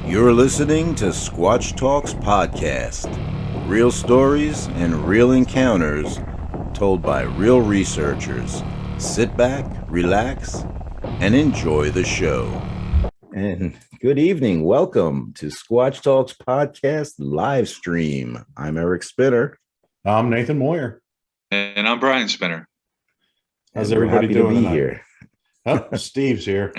You're listening to Squatch Talks Podcast. Real stories and real encounters told by real researchers. Sit back, relax, and enjoy the show. And good evening. Welcome to Squatch Talks Podcast live stream. I'm Eric Spinner. I'm Nathan Moyer. And I'm Brian Spinner. How's everybody doing tonight? Here? Oh, Steve's here.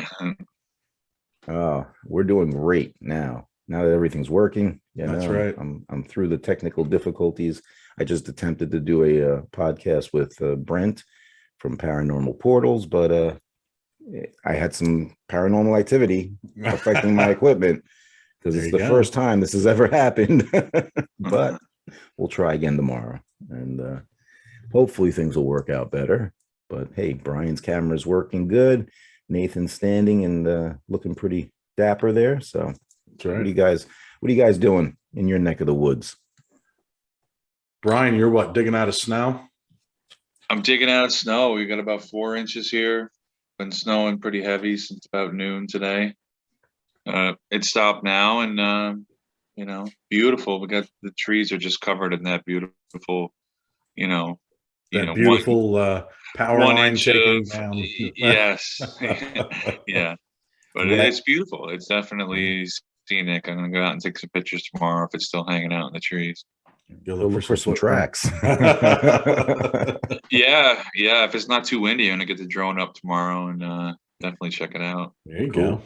We're doing great now. Now that everything's working, That's right. I'm through the technical difficulties. I just attempted to do a podcast with Brent from Paranormal Portals, but I had some paranormal activity affecting my equipment because it's the first time this has ever happened. But we'll try again tomorrow, and hopefully things will work out better. But hey, Brian's camera's working good. Nathan's standing and looking pretty dapper there. So That's right. what are you guys doing in your neck of the woods? Brian, you're what, digging out of snow? I'm digging out snow. We got about 4 inches here. Been snowing pretty heavy since about noon today. It stopped now, and beautiful. We got the trees are just covered in that beautiful, Beautiful power line taking down. Yes. Yeah. But it's beautiful. It's definitely scenic. I'm going to go out and take some pictures tomorrow if it's still hanging out in the trees. Go look for some tracks. Yeah. If it's not too windy, I'm going to get the drone up tomorrow and definitely check it out. There you go.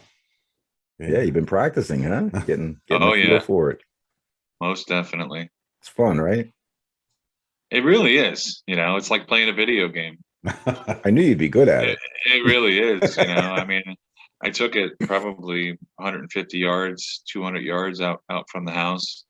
Yeah, you've been practicing, huh? Getting a feel for it. Most definitely. It's fun, right? It really is. It's like playing a video game. I knew you'd be good at it. It really is. I mean, I took it probably 150 yards, 200 yards out from the house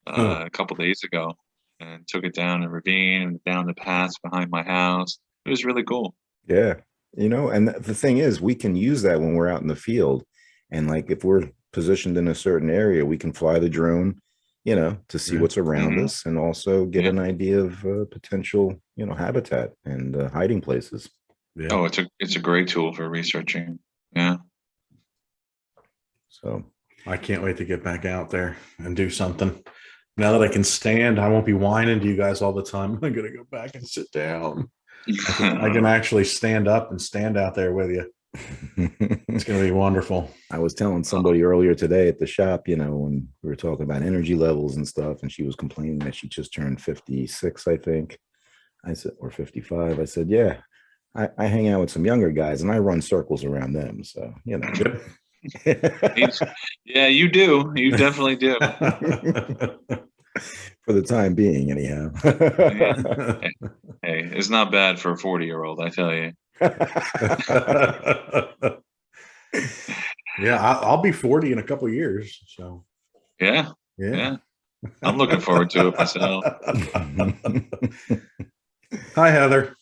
a couple days ago, and took it down a ravine and down the paths behind my house. It was really cool. Yeah. And the thing is, we can use that when we're out in the field. And like if we're positioned in a certain area, we can fly the drone, to see what's around us and also get an idea of potential, habitat and hiding places. Yeah. Oh, it's a great tool for researching. Yeah. So I can't wait to get back out there and do something. Now that I can stand, I won't be whining to you guys all the time. I'm going to go back and sit down. I can actually stand up and stand out there with you. It's going to be wonderful. I was telling somebody earlier today at the shop, when we were talking about energy levels and stuff, and she was complaining that she just turned 56, I think. I said, or 55. I said, yeah, I hang out with some younger guys and I run circles around them. So, Yeah, you do. You definitely do. For the time being, anyhow. Hey, it's not bad for a 40-year-old, I tell you. Yeah, I'll be 40 in a couple of years. So yeah. I'm looking forward to it myself. Hi, Heather.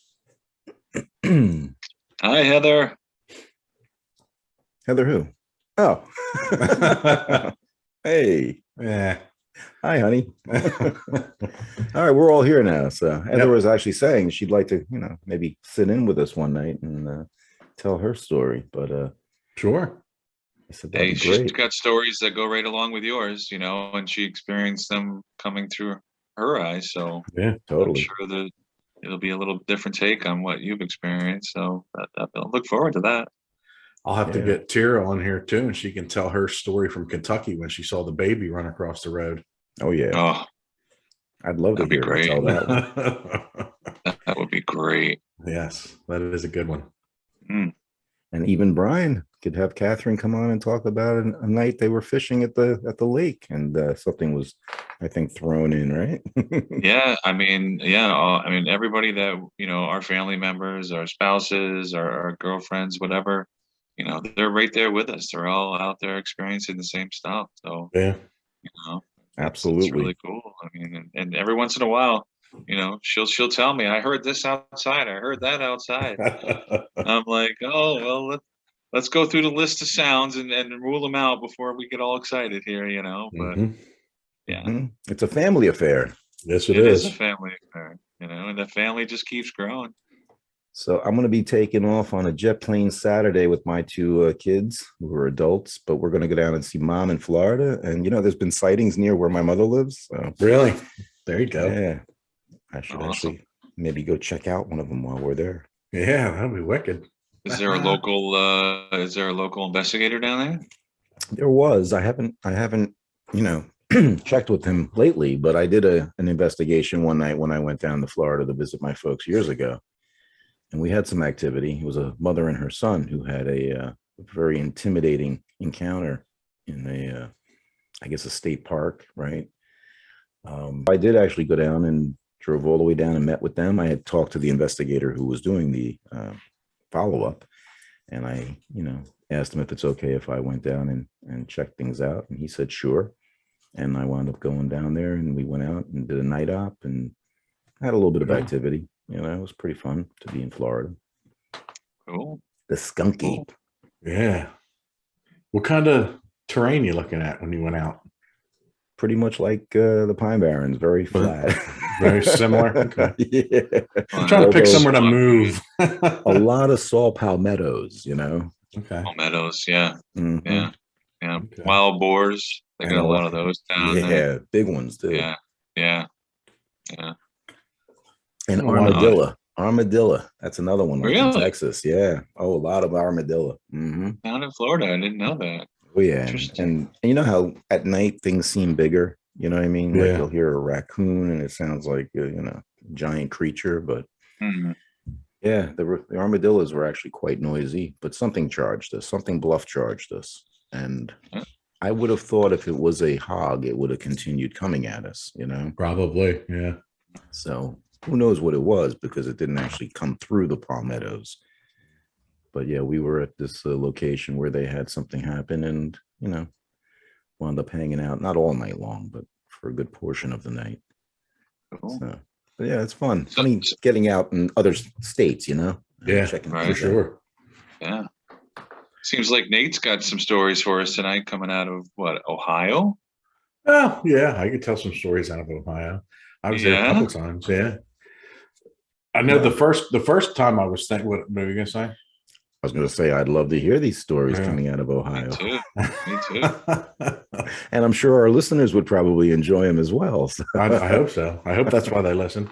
Hi, Heather. Heather who? Oh. Hey. Yeah. Hi, honey. All right, we're all here now. So Heather was actually saying she'd like to, maybe sit in with us one night and tell her story. But sure. I said hey, she's got stories that go right along with yours, and she experienced them coming through her eyes. So yeah, totally. I'm sure that it'll be a little different take on what you've experienced. So I look forward to that. I'll have to get Tira on here too, and she can tell her story from Kentucky when she saw the baby run across the road. Oh yeah. Oh, I'd love to hear her tell that one. That would be great. Yes, that is a good one. And even Brian could have Catherine come on and talk about a night they were fishing at the lake, and something was, I think, thrown in, right? Yeah, I mean, everybody that our family members, our spouses, our girlfriends, whatever, they're right there with us. They're all out there experiencing the same stuff. So yeah, absolutely, it's really cool. I mean, and every once in a while, she'll tell me, I heard this outside, I heard that outside. I'm like, oh well, let's go through the list of sounds and rule them out before we get all excited here, But it's a family affair. Yes, it is a family affair, and the family just keeps growing. So I'm going to be taking off on a jet plane Saturday with my two kids who are adults, but we're going to go down and see mom in Florida. And, there's been sightings near where my mother lives. So, Really? There you go. yeah, I should Awesome. actually maybe go check out one of them while we're there. Yeah, that'd be wicked. Is there a local investigator down there? There was. I haven't, checked with him lately, but I did an investigation one night when I went down to Florida to visit my folks years ago. And we had some activity. It was a mother and her son who had a very intimidating encounter in I guess, a state park, right? I did actually go down and drove all the way down and met with them. I had talked to the investigator who was doing the follow-up, and I, asked him if it's okay if I went down and checked things out, and he said sure. And I wound up going down there, and we went out and did a night op and had a little bit of activity. It was pretty fun to be in Florida. Cool. The skunky. Cool. Yeah. What kind of terrain you looking at when you went out? Pretty much like the Pine Barrens, very flat. Very similar. Okay. Yeah. I'm trying to pick somewhere to move. A lot of saw palmettos, Okay. Palmettos, yeah. Mhm. Yeah. Okay. Wild boars. They got a lot of those down there. Yeah, big ones too. Yeah. And Oh, wow. armadillo. That's another one. Like in Really? Texas. Yeah. Oh, a lot of armadillo. Mm-hmm. Down in Florida. I didn't know that. Oh yeah. Interesting. And you know how at night things seem bigger. You know what I mean? Like Yeah. you'll hear a raccoon and it sounds like giant creature, but Mhm. yeah, the armadillos were actually quite noisy. But something charged us. Something bluff charged us, and Huh? I would have thought if it was a hog, it would have continued coming at us. Probably. Yeah. So who knows what it was, because it didn't actually come through the palmettos. But yeah, we were at this location where they had something happen, and wound up hanging out, not all night long, but for a good portion of the night. Cool. So, but yeah, it's fun. So- Funny getting out in other states, Yeah, checking right. For things out. sure. Yeah. Seems like Nate's got some stories for us tonight coming out of Ohio? Oh, yeah. I could tell some stories out of Ohio. I was there a couple times. Yeah. I know Yeah. the first time I was thinking, what were you gonna say? I was going to say, I'd love to hear these stories Yeah. coming out of Me Ohio. too. Me too. And I'm sure our listeners would probably enjoy them as well. So. I hope so. I hope that's why they listen.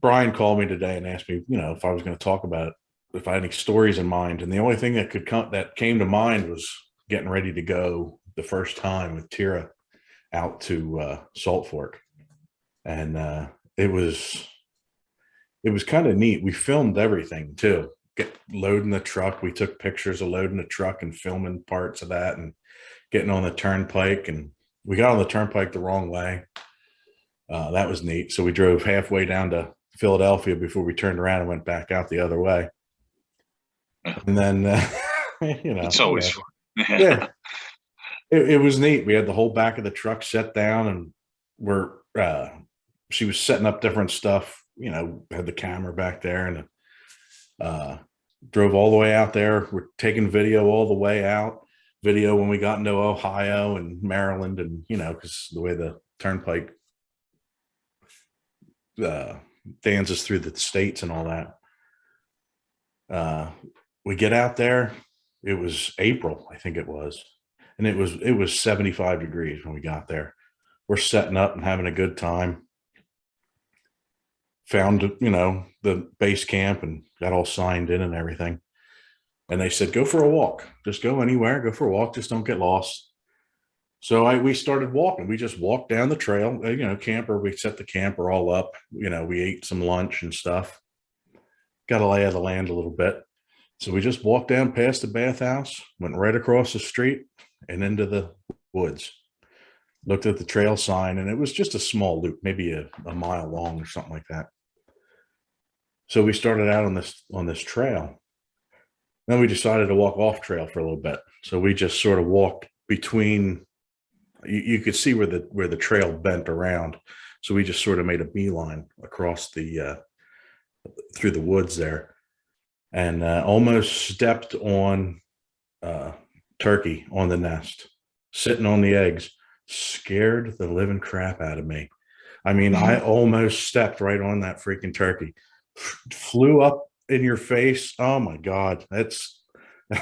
Brian called me today and asked me, if I was going to talk about it, if I had any stories in mind. And the only thing that came to mind was getting ready to go the first time with Tira out to Salt Fork. And it was kind of neat. We filmed everything too. Loading the truck. We took pictures of loading the truck and filming parts of that, and getting on the turnpike. And we got on the turnpike the wrong way. That was neat. So we drove halfway down to Philadelphia before we turned around and went back out the other way. And then, It's always fun. yeah, it was neat. We had the whole back of the truck set down, and she was setting up different stuff. Had the camera back there, and drove all the way out there. We're taking video all the way out. Video when we got into Ohio and Maryland, and because the way the turnpike dances through the states and all that. We get out there. It was April, I think it was, and it was 75 degrees when we got there. We're setting up and having a good time. Found the base camp and got all signed in and everything. And they said, go for a walk. Just go anywhere. Go for a walk. Just don't get lost. So we started walking. We just walked down the trail. Camper. We set the camper all up. We ate some lunch and stuff. Got a lay of the land a little bit. So we just walked down past the bathhouse, went right across the street and into the woods. Looked at the trail sign, and it was just a small loop, maybe a mile long or something like that. So we started out on this trail. Then we decided to walk off trail for a little bit. So we just sort of walked between. You could see where the trail bent around. So we just sort of made a beeline across through the woods there, and almost stepped on turkey on the nest, sitting on the eggs. Scared the living crap out of me. I mean, I almost stepped right on that freaking turkey. Flew up in your face. Oh my God. That's it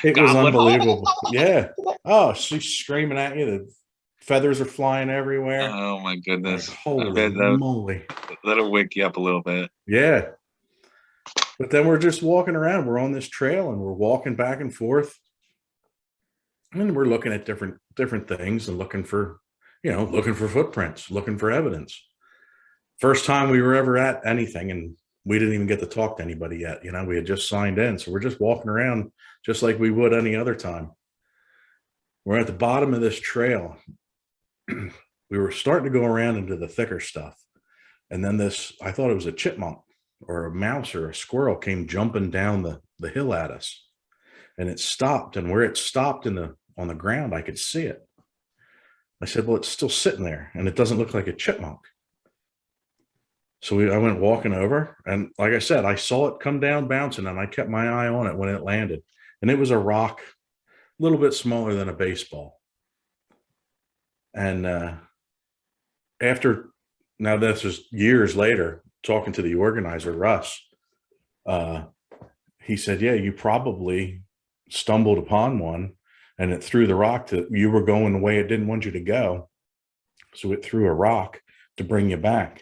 was Goblet. unbelievable. Yeah. Oh, she's screaming at you. The feathers are flying everywhere. Oh my Like, goodness. I holy bet moly. that'll wake you up a little bit. Yeah. But then we're just walking around. We're on this trail and we're walking back and forth. And we're looking at different things and looking for, looking for footprints, looking for evidence. First time we were ever at anything, and we didn't even get to talk to anybody yet. We had just signed in. So we're just walking around just like we would any other time. We're at the bottom of this trail. We were starting to go around into the thicker stuff. And then I thought it was a chipmunk or a mouse or a squirrel came jumping down the hill at us. And it stopped. And where it stopped on the ground, I could see it. I said, well, it's still sitting there and it doesn't look like a chipmunk. So I went walking over, and like I said, I saw it come down bouncing, and I kept my eye on it when it landed. And it was a rock, a little bit smaller than a baseball. And now this is years later, talking to the organizer, Russ, he said, yeah, you probably stumbled upon one, and it threw the rock you were going the way it didn't want you to go. So it threw a rock to bring you back.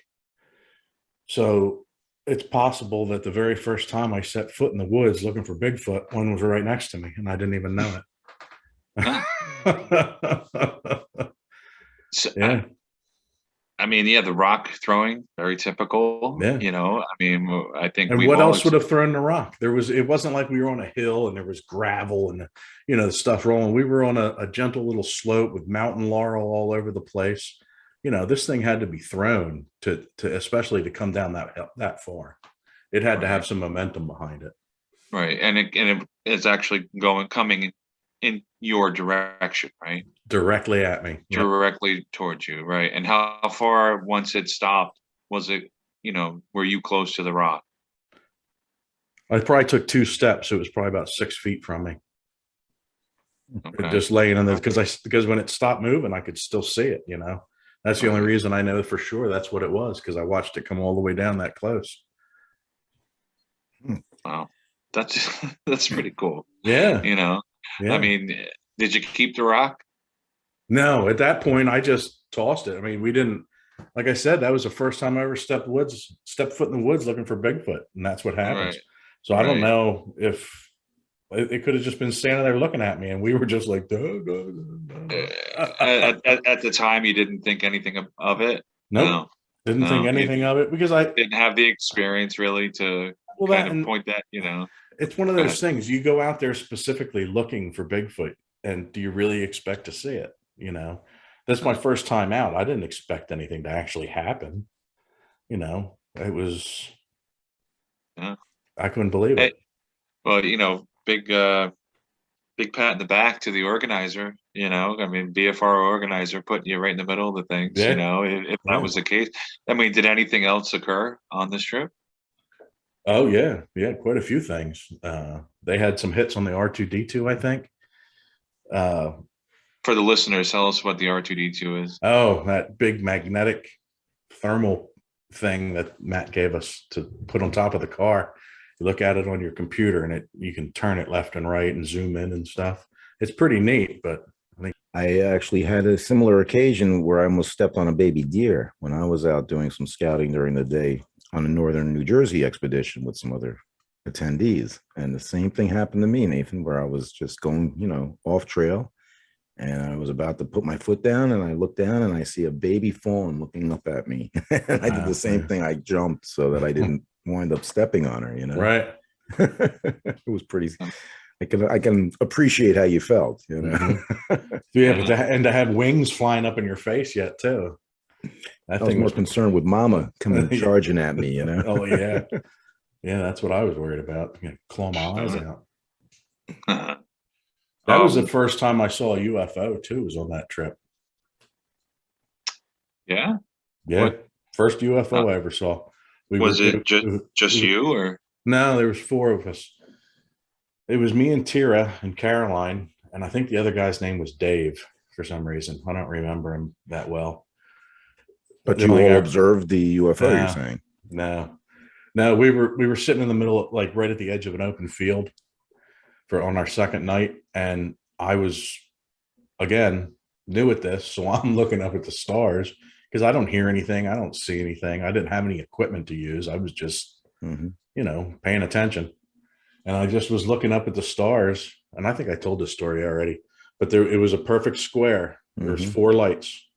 So it's possible that the very first time I set foot in the woods looking for Bigfoot, one was right next to me and I didn't even know it. So, Yeah. I mean, yeah, the rock throwing, very typical. Yeah. I mean, I think. And what else would have thrown the rock? It wasn't like we were on a hill and there was gravel and, the stuff rolling. We were on a gentle little slope with mountain laurel all over the place. This thing had to be thrown to especially to come down that far. It had to have some momentum behind it. Right. And it's actually coming in your direction, right? Directly at me. Directly towards you. Right. And how far, once it stopped, was it, were you close to the rock? I probably took 2 steps. It was probably about 6 feet from me. Okay. Just laying on this because when it stopped moving, I could still see it, That's the only reason I know for sure that's what it was, because I watched it come all the way down that close. Wow. That's pretty cool. Yeah. Yeah. I mean, did you keep the rock? No, at that point I just tossed it. I mean, we didn't, like I said, that was the first time I ever stepped foot in the woods looking for Bigfoot, and that's what happens. Right. So I don't know if it could have just been standing there looking at me, and we were just like, duh, duh, duh. At the time, you didn't think anything of it? Nope. No. Didn't think anything of it because I didn't have the experience really to point that, It's one of those things. You go out there specifically looking for Bigfoot, and do you really expect to see it? That's my first time out. I didn't expect anything to actually happen. It was, I couldn't believe it. Well, big pat in the back to the organizer. I mean, BFR organizer putting you right in the middle of the things. If that was the case. I mean, did anything else occur on this trip? Oh yeah, quite a few things. They had some hits on the R2D2, I think. For the listeners, tell us what the R2D2 is. Oh, that big magnetic thermal thing that Matt gave us to put on top of the car. You look at it on your computer, and you can turn it left and right and zoom in and stuff. It's pretty neat, but I actually had a similar occasion where I almost stepped on a baby deer when I was out doing some scouting during the day on a northern New Jersey expedition with some other attendees. And the same thing happened to me, Nathan, where I was just going, off trail, and I was about to put my foot down, and I looked down and I see a baby fawn looking up at me. And I did the same thing. I jumped so that I didn't wind up stepping on her, Right. It was pretty, I can appreciate how you felt, Mm-hmm. Yeah, but to have wings flying up in your face yet too. I was more concerned with Mama coming charging at me, Oh yeah. Yeah, that's what I was worried about. Claw my eyes out. That was the first time I saw a UFO too, was on that trip. Yeah? Yeah. First UFO I ever saw. Was it just you, or? No, there was 4 of us. It was me and Tira and Caroline, and I think the other guy's name was Dave for some reason. I don't remember him that well. But Then, you like, all observed the UFO, you're Nah. saying? no, we were sitting in the middle, like right at the edge of an open field on our second night, and I was again new at this, so I'm looking up at the stars because I don't hear anything, I don't see anything, I didn't have any equipment to use, I was just paying attention, and I just was looking up at the stars, and I think I told this story already, but it was a perfect square. There was 4 lights.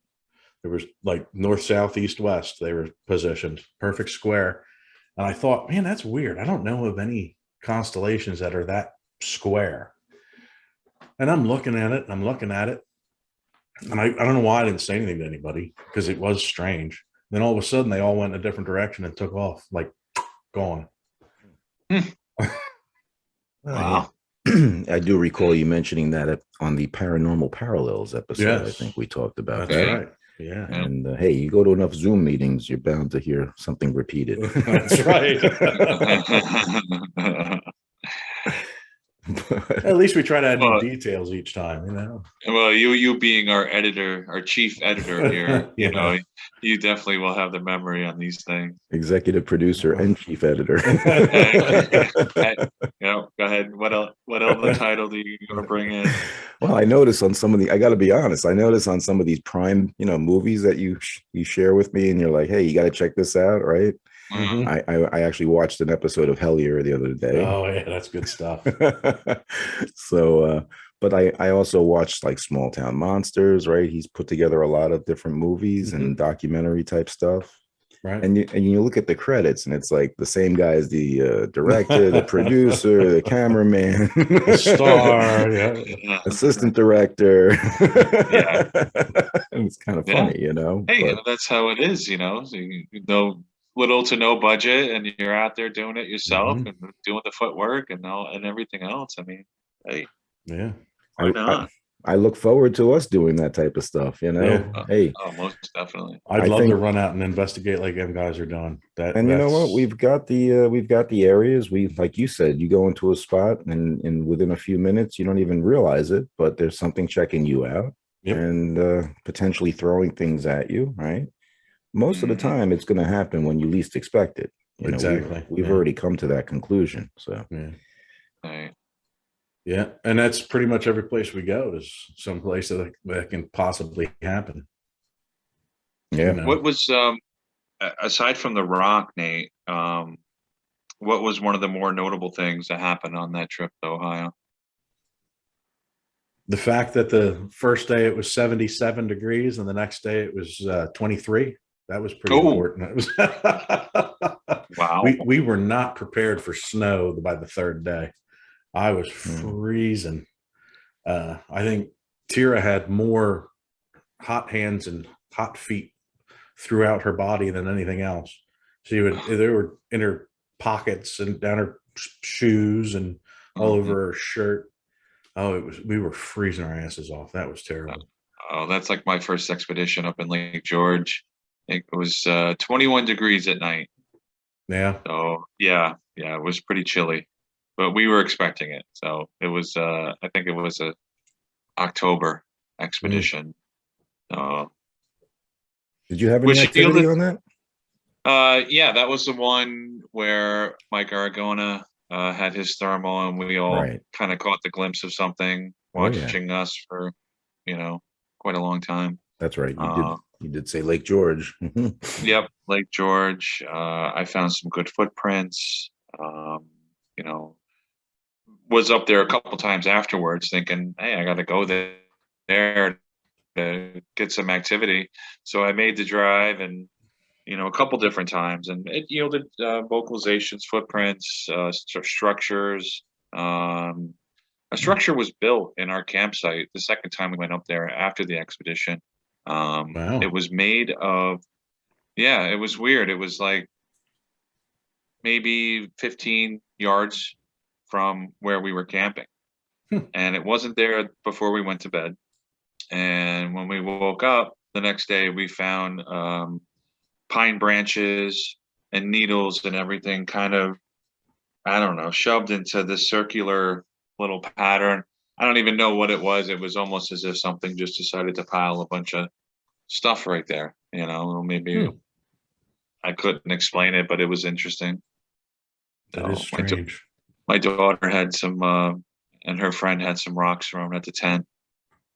There was like north, south, east, west. They were positioned perfect square, and I thought, man, that's weird. I don't know of any constellations that are that square. And I'm looking at it, and I don't know why I didn't say anything to anybody because it was strange. Then all of a sudden, they all went in a different direction and took off, like gone. Wow. I do recall you mentioning that on the Paranormal Parallels episode. Yes. I think we talked about That's that. right. Yeah. And hey, you go to enough Zoom meetings, you're bound to hear something repeated. That's right. At least we try to add new details each time, Well, you being our editor, our chief editor here, you definitely will have the memory on these things. Executive producer and chief editor. Go ahead. What else? What other title do you want to bring in? Well, I noticed on some of I got to be honest, I noticed on some of these Prime, movies that you share with me, and you're like, hey, you got to check this out, right? I actually watched an episode of Hellier the other day. Oh yeah, that's good stuff. So, but I also watched like Small Town Monsters, right? He's put together a lot of different movies and documentary type stuff. Right. And you look at the credits, and it's like the same guy as the director, the producer, the cameraman, the star, assistant director. Yeah, it's kind of funny, Hey, that's how it is, So little to no budget, and you're out there doing it yourself and doing the footwork and everything else. I mean, hey, yeah, why not? I look forward to us doing that type of stuff, Hey, most definitely. I'd love to run out and investigate like them guys are doing. And you know what? We've got the areas. We, like you said, you go into a spot and within a few minutes, you don't even realize it, but there's something checking you out and potentially throwing things at you, right? Most of the time, it's going to happen when you least expect it. Exactly. We've already come to that conclusion. So, Right. Yeah, and that's pretty much every place we go is some place that can possibly happen. Yeah. What was aside from the Rock, Nate? What was one of the more notable things that happened on that trip to Ohio? The fact that the first day it was 77 degrees and the next day it was 23. That was pretty important. It was wow. We were not prepared for snow by the third day. I was freezing. I think Tira had more hot hands and hot feet throughout her body than anything else. They were in her pockets and down her shoes and all over her shirt. Oh, we were freezing our asses off. That was terrible. Oh, that's like my first expedition up in Lake George. It was 21 degrees at night. Yeah. So yeah, it was pretty chilly, but we were expecting it. So it was, I think it was a October expedition. Did you have any activity on that? Yeah, that was the one where Mike Aragona had his thermal, and we all kind of caught the glimpse of something watching us for, quite a long time. That's right. You did say Lake George. Yep, Lake George. I found some good footprints. Was up there a couple times afterwards, thinking, "Hey, I got to go there to get some activity." So I made the drive, and a couple different times, and it yielded vocalizations, footprints, structures. A structure was built in our campsite the second time we went up there after the expedition. Wow. It was made of, it was weird. It was like maybe 15 yards from where we were camping. And it wasn't there before we went to bed. And when we woke up the next day, we found pine branches and needles and everything kind of, I don't know, shoved into this circular little pattern. I don't even know what it was. It was almost as if something just decided to pile a bunch of stuff right there. Maybe I couldn't explain it, but it was interesting. That is strange. My daughter had some, and her friend had some rocks thrown at the tent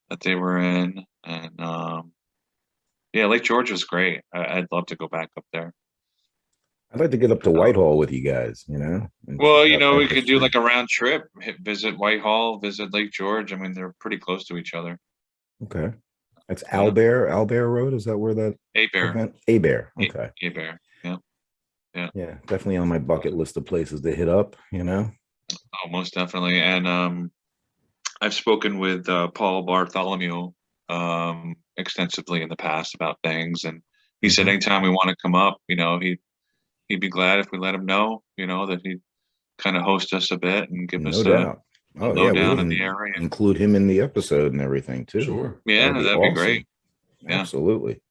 that they were in, and yeah, Lake George was great. I'd love to go back up there. I'd like to get up to Whitehall with you guys, and Well, check out that we could do history. like a round trip, visit Whitehall, visit Lake George. I mean, they're pretty close to each other. Okay. That's Yeah. Albert Road. Is that where that Bear. event? Bear. Okay. Bear. Yeah. Yeah. Yeah. Definitely on my bucket list of places to hit up, Oh, most definitely. And I've spoken with Paul Bartholomew extensively in the past about things, and he said Mhm. anytime we want to come up, he'd be glad if we let him know, that he'd kind of host us a bit and give us No doubt. a Oh yeah, lowdown we'll in the area. include him in the episode and everything too. Sure. Yeah, that'd be awesome. great. Yeah. Absolutely.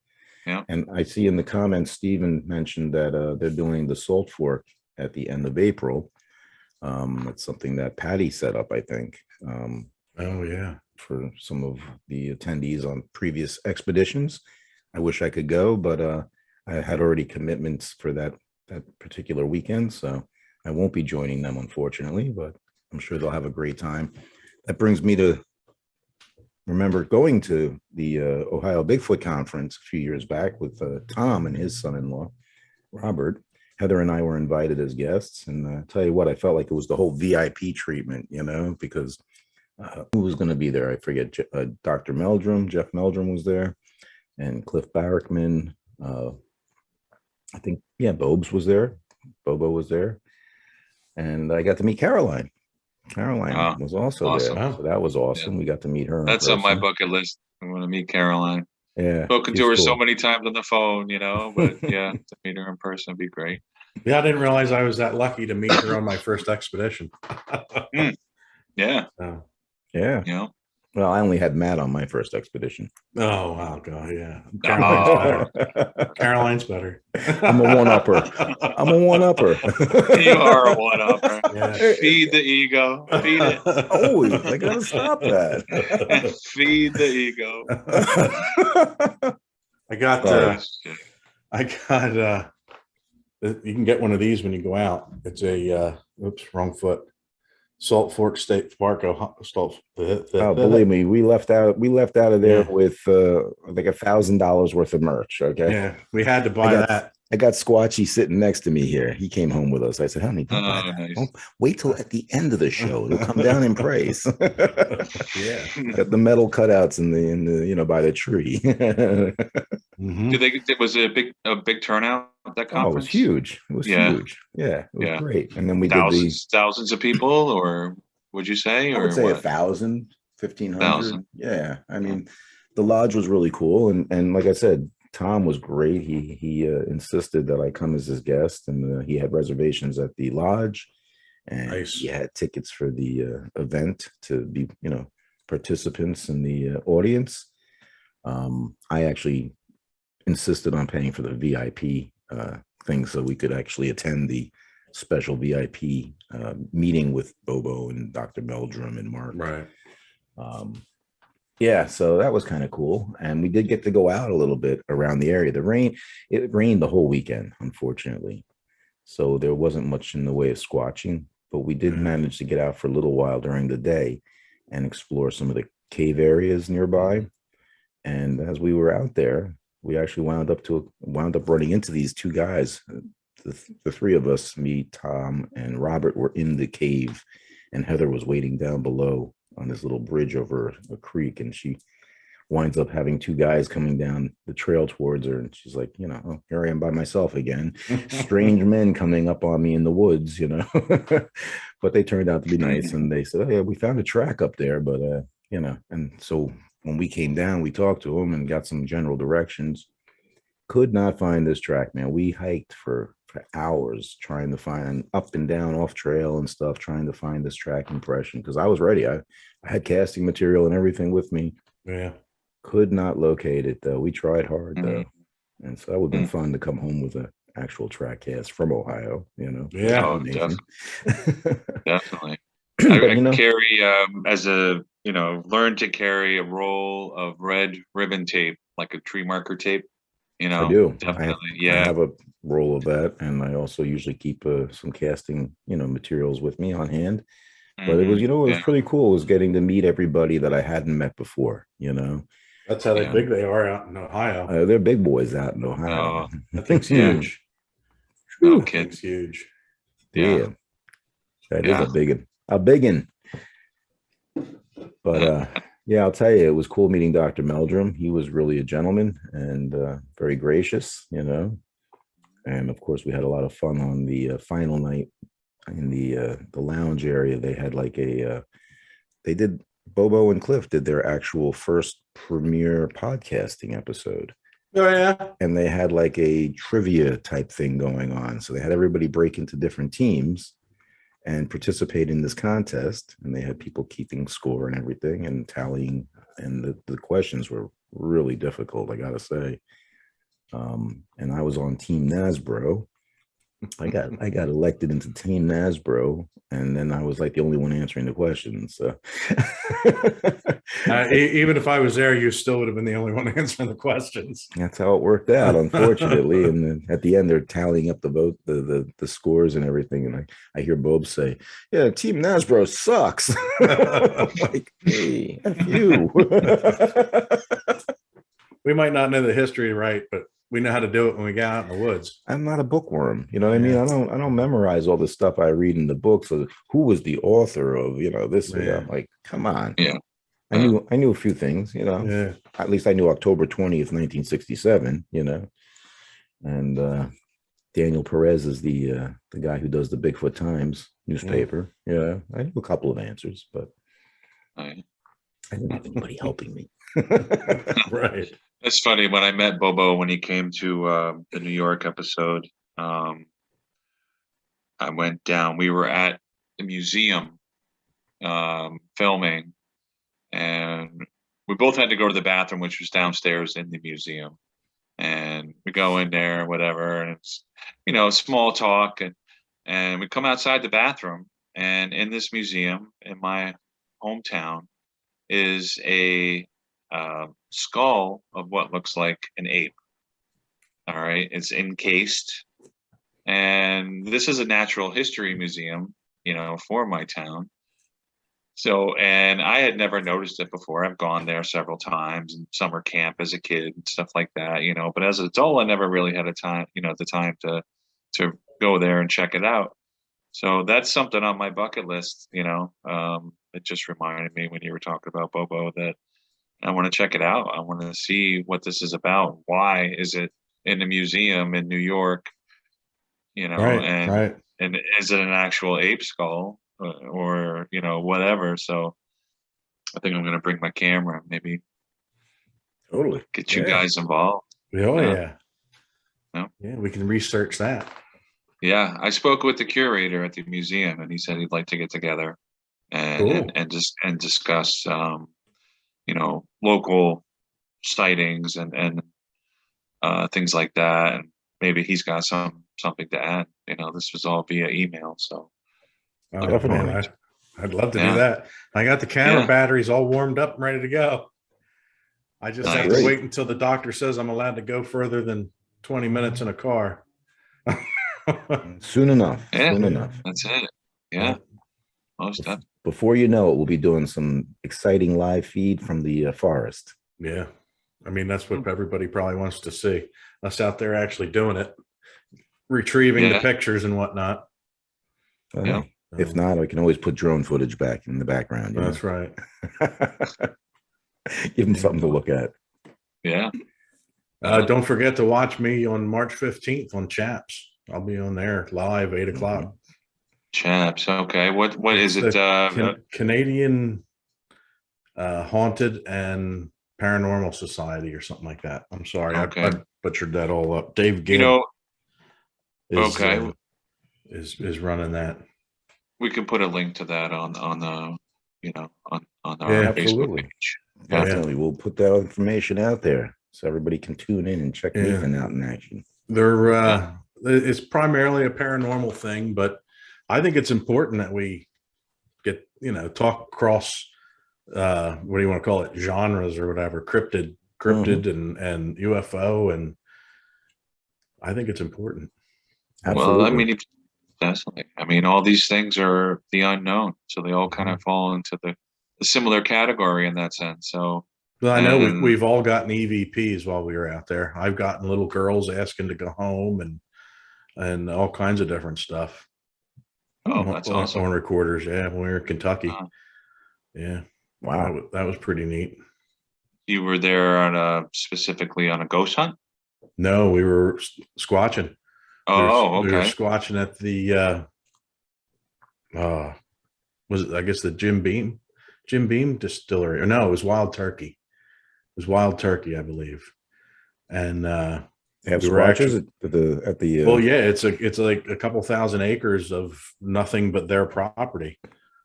Yeah. And I see in the comments, Stephen mentioned that they're doing the Salt Fork at the end of April. It's something that Patty set up, I think, Oh yeah. for some of the attendees on previous expeditions. I wish I could go, but I had already commitments for that particular weekend, so I won't be joining them, unfortunately, but I'm sure they'll have a great time. That brings me to remember going to the Ohio Bigfoot Conference a few years back with Tom and his son-in-law, Robert. Heather and I were invited as guests, and tell you what, I felt like it was the whole VIP treatment, because who was going to be there? I forget. Dr. Meldrum, Jeff Meldrum was there, and Cliff Barrickman. I think, yeah, Bobo was there, and I got to meet Caroline. Caroline was also awesome. there, so that was awesome. We got to meet her. That's on my bucket list. I want to meet Caroline. Yeah, Spoken to her cool. so many times on the phone, but yeah, to meet her in person would be great. Yeah, I didn't realize I was that lucky to meet her on my first expedition. Yeah. Oh. Yeah. Well, I only had Matt on my first expedition. Oh, wow, God, yeah. Caroline's better. I'm a one-upper. You are a one-upper. Yeah. Feed the ego. Feed it. Always. I gotta stop that. Feed the ego. I got you can get one of these when you go out. It's a wrong foot. Salt Fork State Park. Oh, believe me, we left out of there with like $1,000 worth of merch. Okay. Yeah, we had to buy that. I got Squatchy sitting next to me here. He came home with us. I said, honey, don't buy that. Nice. Don't wait till at the end of the show. It'll come down in price. Yeah. Got the metal cutouts in the by the tree. Was it a big turnout at that conference? Oh, it was huge. It was huge. Yeah, it was great. And then we did thousands of people, or would you say? I would say 1,000, 1,500. Yeah. I mean, the lodge was really cool. And like I said, Tom was great. He insisted that I come as his guest, and he had reservations at the lodge, and he had tickets for the event to be, participants in the audience. I actually insisted on paying for the VIP thing so we could actually attend the special VIP meeting with Bobo and Dr. Meldrum and Mark. Right. Yeah, so that was kind of cool. And we did get to go out a little bit around the area. It rained the whole weekend, unfortunately. So there wasn't much in the way of squatching, but we did manage to get out for a little while during the day and explore some of the cave areas nearby. And as we were out there, we actually wound up running into these two guys. The three of us, me, Tom, and Robert, were in the cave, and Heather was waiting down below on this little bridge over a creek, and she winds up having two guys coming down the trail towards her, and she's like, here I am by myself again. Strange men coming up on me in the woods, but they turned out to be nice, and they said, oh yeah, we found a track up there, but and so when we came down, we talked to them and got some general directions. Could not find this track, man. We hiked for hours trying to find up and down off trail and stuff, trying to find this track impression, because I was ready. I had casting material and everything with me. Yeah. Could not locate it though. We tried hard though. And so that would have been fun to come home with an actual track cast from Ohio, Yeah. Oh, definitely. I carry learn to carry a roll of red ribbon tape, like a tree marker tape. You I know, do. definitely. I Yeah. have a roll of that, and I also usually keep some casting, materials with me on hand. But it was, it was Yeah. pretty cool. It was getting to meet everybody that I hadn't met before. That's how Yeah. big they are out in Ohio. They're big boys out in Oh, Ohio. That thing's yeah. huge. No Whew. That kid. thing's huge. Yeah. Yeah, that is Yeah. a big one. A big one. But yeah, I'll tell you, it was cool meeting Dr. Meldrum. He was really a gentleman and very gracious. And of course, we had a lot of fun on the final night in the lounge area. They had like they did Bobo and Cliff did their actual first premiere podcasting episode. Oh yeah. And they had like a trivia type thing going on. So they had everybody break into different teams and participate in this contest. And they had people keeping score and everything and tallying. And the questions were really difficult, I gotta say. And I was on Team Nasbro. I got elected into Team Nasbro, and then I was like the only one answering the questions. So Even if I was there, you still would have been the only one answering the questions. that's how it worked out, unfortunately. And then at the end, they're tallying up the vote, the scores and everything. And I hear Bob say, "Yeah, Team Nasbro sucks." I'm like, hey, F you. We might not know the history right, but we know how to do it when we get out in the woods. I'm not a bookworm, you know what I mean? Yeah. I don't memorize all the stuff I read in the books. Or who was the author of, this? Yeah. I'm like, come on. Yeah. I knew a few things, Yeah. At least I knew October 20th, 1967, and Daniel Perez is the guy who does the Bigfoot Times newspaper. Yeah, I knew a couple of answers, but Right. I didn't have anybody helping me. Right. It's funny when I met Bobo when he came to the New York episode. I went down. We were at the museum filming, and we both had to go to the bathroom, which was downstairs in the museum. And we go in there, whatever, and it's small talk, and we come outside the bathroom, and in this museum in my hometown is a skull of what looks like an ape. All right, it's encased, and this is a natural history museum, for my town. So, and I had never noticed it before. I've gone there several times in summer camp as a kid and stuff like that, but as an adult, I never really had the time to go there and check it out. So that's something on my bucket list, it just reminded me when you were talking about Bobo that I want to check it out. I want to see what this is about. Why is it in a museum in New York, Right. And is it an actual ape skull or whatever? So I think I'm going to bring my camera, maybe Totally. get you guys involved. Oh Yeah. yeah. Yeah, we can research that. Yeah, I spoke with the curator at the museum, and he said he'd like to get together and and discuss, local sightings and things like that. And maybe he's got something to add. This was all via email, so Oh, Definitely. man, I'd love to Yeah. do that. I got the camera Yeah. batteries all warmed up and ready to go. I just have to Nice. wait until the doctor says I'm allowed to go further than 20 minutes in a car. Soon enough. Yeah. Soon enough. that's it. Yeah, most definitely. Before you know it, we'll be doing some exciting live feed from the forest. Yeah. I mean, that's what everybody probably wants to see. Us out there actually doing it, retrieving the Yeah. pictures and whatnot. Yeah. If not, I can always put drone footage back in the background. That's right. Give them something to look at. Yeah. Don't forget to watch me on March 15th on Chaps. I'll be on there live, 8:00. Chaps. Okay. What is It's it? the Canadian Haunted and Paranormal Society or something like that. I'm sorry, Okay. I butchered that all up. Dave you Gibb know, is, okay. is running that. We can put a link to that on the on our Yeah, Facebook absolutely. page. Yeah. Definitely. We'll put that information out there so everybody can tune in and check Yeah. Nathan out in action. They're it's primarily a paranormal thing, but I think it's important that we get talk across what do you want to call it, genres or whatever, cryptid and UFO and I think it's important. Well, I Absolutely. mean, definitely. I mean, all these things are the unknown, so they all kind Mhm. of fall into the similar category in that sense. So, Well, I know and we've all gotten EVPs while we were out there. I've gotten little girls asking to go home and all kinds of different stuff oh, that's awesome. on recorders. Yeah, when we were in Kentucky. Uh, Yeah, Wow. that was pretty neat. you were there on specifically on a ghost hunt? No, we were squatching. Oh, We were okay. squatching at the uh was it, I guess, the Jim Beam distillery. Or no, it was Wild Turkey. It was Wild Turkey, I believe. And They have we were squatches actually, at the well, yeah, it's like a couple thousand acres of nothing but their property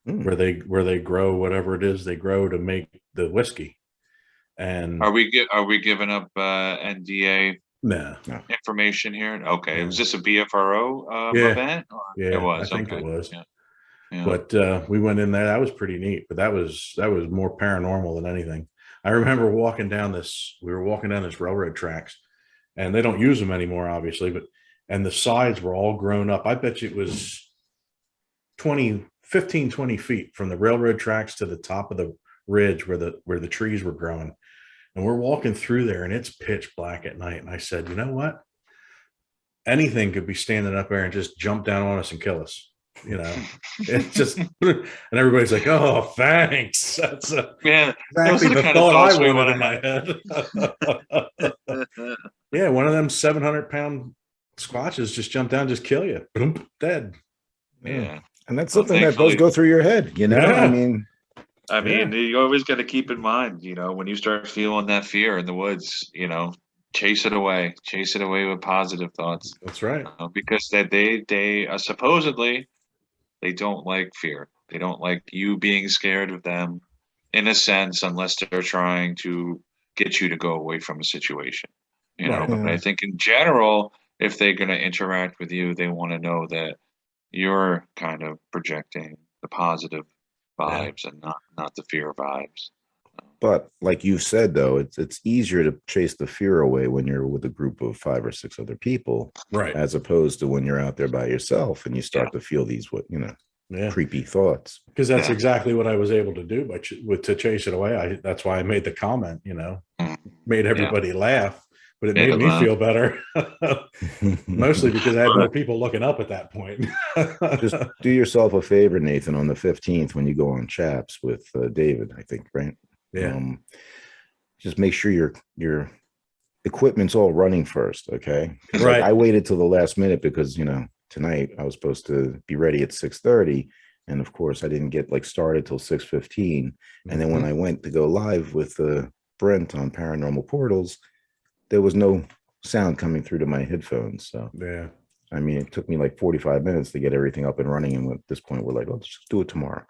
hmm. where they grow whatever it is they grow to make the whiskey. And Are we giving up NDA nah, No. information here? Okay. Was nah. this a BFRO Yeah, event? Or it yeah, I was. think it Okay. was. Yeah. Yeah. But we went in there. That was pretty neat. But that was more paranormal than anything. I remember walking down this. We were walking down this railroad tracks, and they don't use them anymore, obviously. But and the sides were all grown up. I bet you it was 20 feet from the railroad tracks to the top of the ridge where the trees were growing. And we're walking through there, and it's pitch black at night. And I said, you know what? Anything could be standing up there and just jump down on us and kill us. You know, it's just, and everybody's like, "Oh, thanks." That's Yeah. Those exactly are the the kind of thought I thoughts we wanted want in my head. to have. Yeah, one of them 700-pound squatches just jump down, just kill you, boom, dead. Yeah, Yeah. And that's Well, something that does thankfully, go through your head, you know? I yeah, mean, I mean, yeah. you always got to keep in mind, when you start feeling that fear in the woods, chase it away with positive thoughts, That's right. because they supposedly they don't like fear. They don't like you being scared of them, in a sense, unless they're trying to get you to go away from a situation. Right. But I yeah, think in general, if they're going to interact with you, they want to know that you're kind of projecting the positive Yeah. vibes and not the fear vibes. but like you said, though, it's easier to chase the fear away when you're with a group of 5 or 6 other people, Right. as opposed to when you're out there by yourself and you Yeah, start to feel these Yeah. creepy thoughts. Because that's yeah, exactly what I was able to do to chase it away. That's why I made the comment. mm, Made yeah, everybody laugh, but it yeah. made me feel better. Mostly because I had more But people looking up at that point. Just do yourself a favor, Nathan, on the 15th when you go on Chaps with David, I think, right? Yeah. Um, just make sure your equipment's all running first, okay? Because like Right. I waited till the last minute because tonight I was supposed to be ready at 6:30, and of course I didn't get like started till 6:15. And then when Mhm. I went to go live with Brent on Paranormal Portals, there was no sound coming through to my headphones. So Yeah. I mean, it took me like 45 minutes to get everything up and running. And at this point, we're like, let's just do it tomorrow.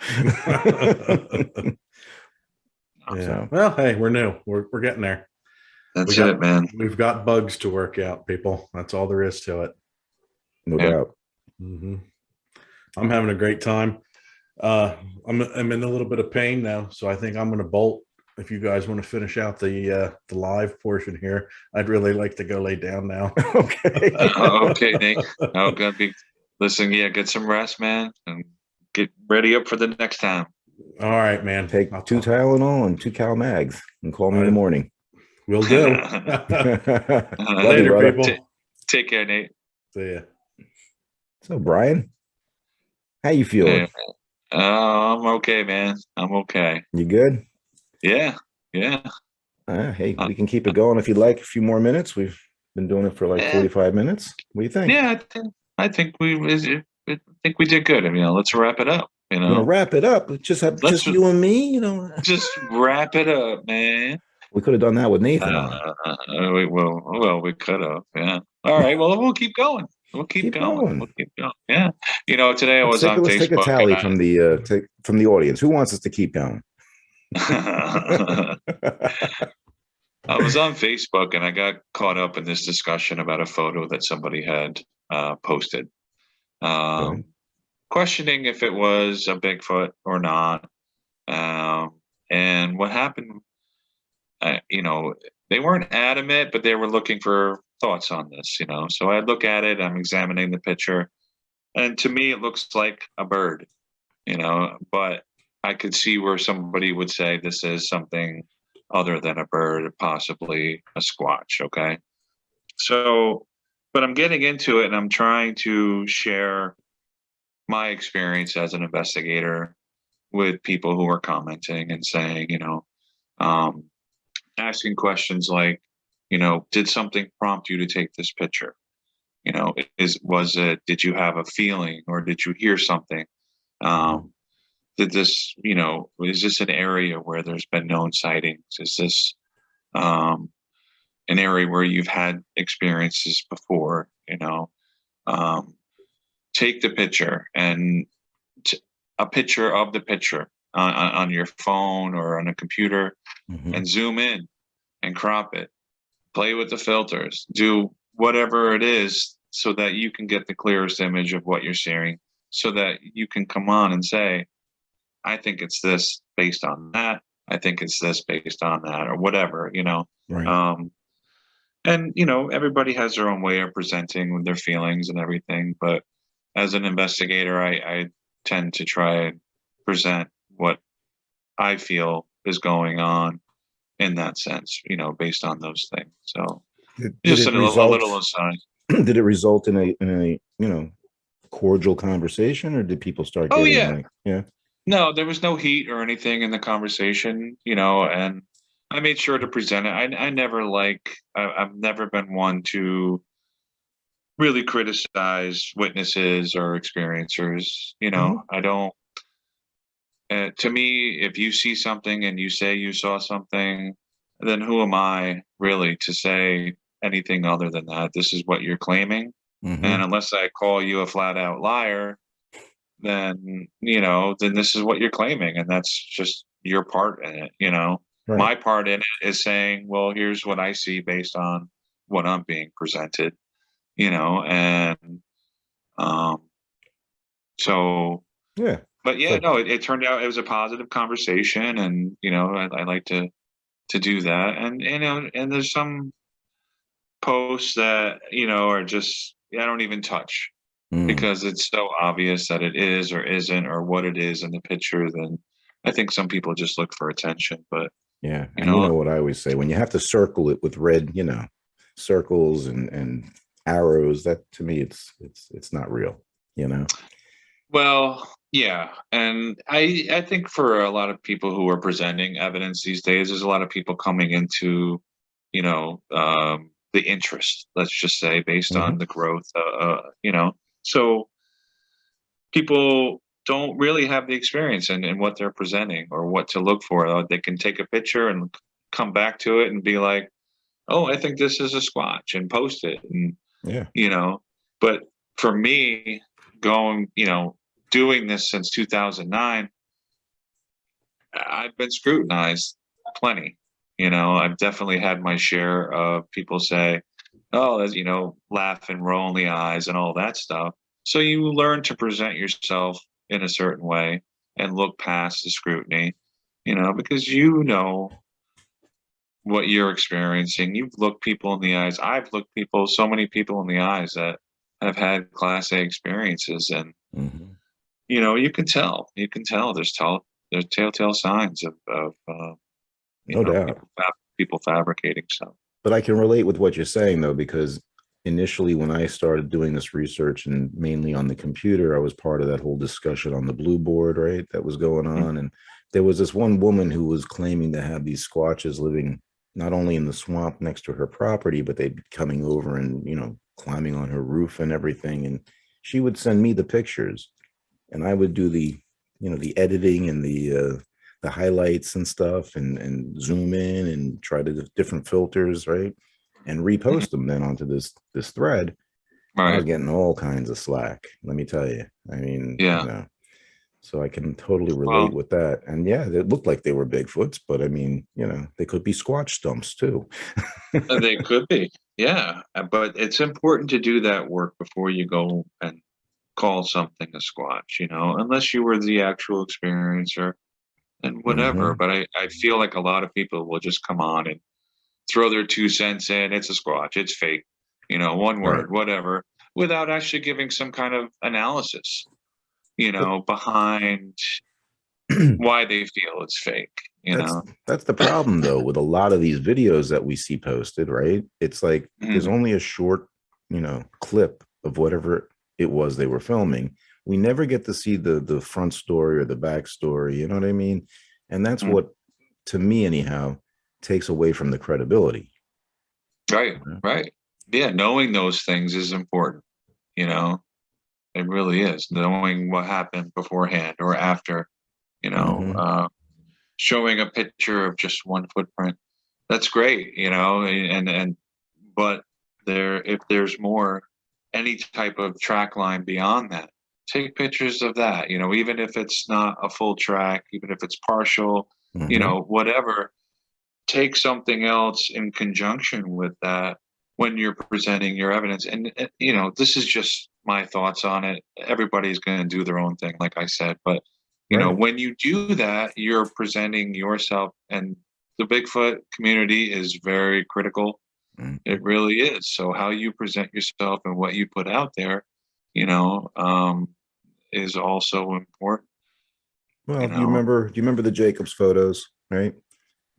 Yeah. So, Well, hey, we're new. We're getting there. that's it, man. We've got bugs to work out, people. That's all there is to it. no Yeah. doubt. Hmm. I'm having a great time. I'm in a little bit of pain now, so I think I'm going to bolt. If you guys want to finish out the live portion here, I'd really like to go lay down now. Okay. Okay, Nate. Oh, gonna be. Listen, yeah, get some rest, man, and get ready up for the next time. All right, man. Take 2 Tylenol and 2 Cal Mags and call me in the I morning. will do. Love you, Later, brother. people. Take care, Nate. See ya. So, Brian, how you feeling? Yeah. I'm okay, man. I'm okay. You good? Yeah, yeah. Hey, Uh, we can keep it going if you'd like a few more minutes. We've been doing it for like eh, 45 minutes. What do you think? yeah, I think we did good. I mean, let's wrap it up. You want to wrap it up? Just have Let's just you and me. just wrap it up, man. We could have done that with Nathan on. We could have. Yeah. All right. Well, we'll keep going. We'll keep Keep going. going. We'll keep going. Yeah. Today I was on Let's take a Facebook and tally from the audience. Who wants us to keep going? I was on Facebook and I got caught up in this discussion about a photo that somebody had posted, Okay. questioning if it was a Bigfoot or not. And what happened, they weren't adamant, but they were looking for thoughts on this, you know. So I look at it, I'm examining the picture, and to me it looks like a bird, you know, but I could see where somebody would say this is something other than a bird, possibly a squatch. Okay. So, but I'm getting into it and I'm trying to share my experience as an investigator with people who are commenting and saying, you know, um, asking questions like, you know, did something prompt you to take this picture? You know, was it, did you have a feeling or did you hear something? Did this, you know, is this an area where there's been known sightings? Is this an area where you've had experiences before? You know, um, take the picture and a picture of the picture on your phone or on a computer and zoom in and crop it, play with the filters, do whatever it is so that you can get the clearest image of what you're seeing so that you can come on and say, I think it's this based on that. I think it's this based on that, or whatever, you know. Right. And you know, everybody has their own way of presenting with their feelings and everything. But as an investigator, I tend to try and present what I feel is going on in that sense, you know, based on those things. So Did just it a result? little aside. Did it result in a you know, cordial conversation, or did people start Oh getting yeah. like, yeah? No, there was no heat or anything in the conversation, you know, and I made sure to present it. I never I've never been one to really criticize witnesses or experiencers. You know, I don't. To me, if you see something and you say you saw something, then who am I really to say anything other than that? This is what you're claiming. And Mm-hmm. unless I call you a flat out liar, then, you know, then this is what you're claiming. And that's just your part in it. You know, Right. my part in it is saying, well, here's what I see based on what I'm being presented, you know, and um, so, Yeah. but yeah, So no, it turned out it was a positive conversation, and you know, I like to do that, and you know, and there's some posts that you know are just I don't even touch mm, because it's so obvious that it is or isn't or what it is in the picture. Then I think some people just look for attention, but yeah. you And you know, know what I always say, when you have to circle it with red, you know, circles and arrows, that to me it's not real, you know. well, yeah, and I think for a lot of people who are presenting evidence these days, there's a lot of people coming into, you know, the interest. Let's just say based on Hmm. the growth, you know, so people don't really have the experience in what they're presenting or what to look for. They can take a picture and come back to it and be like, "Oh, I think this is a squatch," and post it, and Yeah. you know. But for me, going, you know, doing this since 2009, I've been scrutinized plenty. You know, I've definitely had my share of people say, "Oh, that's, you know, laugh and roll in the eyes and all that stuff." So you learn to present yourself in a certain way and look past the scrutiny, you know, because you know what you're experiencing. You've looked people in the eyes. I've looked so many people in the eyes that have had Class A experiences, and Hmm. you know, you can tell there's telltale signs of you No know, doubt. people fabricating stuff. But I can relate with what you're saying though, because initially when I started doing this research and mainly on the computer, I was part of that whole discussion on the blue board, right? That was going Mhm. on. And there was this one woman who was claiming to have these squatches living not only in the swamp next to her property, but they'd be coming over and, you know, climbing on her roof and everything. And she would send me the pictures and I would do the, you know, the editing and the highlights and stuff and zoom in and try to do different filters, right? And Mhm. repost them then onto this thread. And I was Right. getting all kinds of slack, let me tell you. I mean, you Yeah. know, so I can totally relate Well, with that. And yeah, it looked like they were Bigfoots, but I mean, you know, they could be squatch stumps too. they could be. Yeah. But it's important to do that work before you go and call something a squatch, you know, unless you were the actual experiencer and whatever. Hmm. But I feel like a lot of people will just come on and throw their 2 cents in. It's a squatch. It's fake. one Right. word, whatever, without actually giving some kind of analysis, behind why they feel it's fake, That's that's the problem though with a lot of these videos that we see posted, right? It's like there's Mhm. only a short, clip of whatever it was they were filming. We never get to see the front story or the back story, you know what I mean? And that's Mm. what, to me anyhow, takes away from the credibility. Right, you know? right. Yeah, knowing those things is important, you know. It really is. Knowing what happened beforehand or after, you know, Mhm. uh, showing a picture of just one footprint. That's great, but if there's more, any type of track line beyond that, take pictures of that, even if it's not a full track, even if it's partial, Mhm. whatever, take something else in conjunction with that when you're presenting your evidence. And, this is just my thoughts on it. Everybody's going to do their own thing, like I said. But, Right. when you do that, you're presenting yourself. And the Bigfoot community is very critical. Mhm. It really is. So, how you present yourself and what you put out there, you know, um, is also important, you Well, know. do you remember the Jacobs photos, right?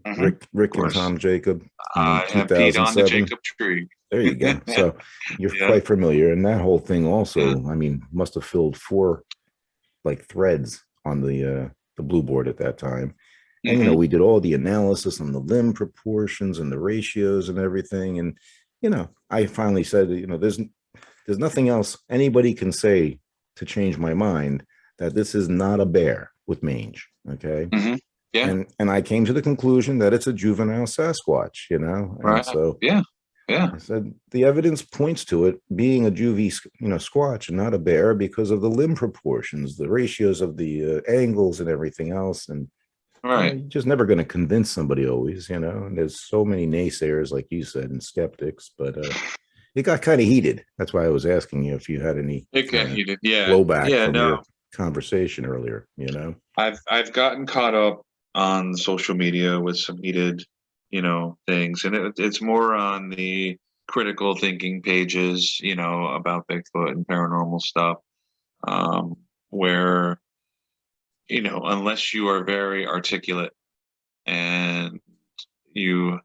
Mhm. Of Rick and course. Tom Jacob in I have peed on the 2007. Jacob tree. There you go. So you're Yeah. quite familiar. And that whole thing Yeah. also, I mean, must have filled four like threads on the blue board at that time. And Hmm. we did all the analysis on the limb proportions and the ratios and everything. And I finally said, there's nothing else anybody can say to change my mind that this is not a bear with mange. Okay. Hmm. Yeah. And I came to the conclusion that it's a juvenile Sasquatch, and Right. so Yeah. Yeah. I said the evidence points to it being a juvie, squatch and not a bear because of the limb proportions, the ratios of the angles and everything else. And Right. you're just never going to convince somebody always, And there's so many naysayers, like you said, and skeptics. But it got kind of heated. That's why I was asking you if you had any It kind got of heated. Yeah. blowback Yeah. from No. your conversation earlier. I've gotten caught up on social media with some heated, things, and it's more on the critical thinking pages, about Bigfoot and paranormal stuff, where unless you are very articulate and you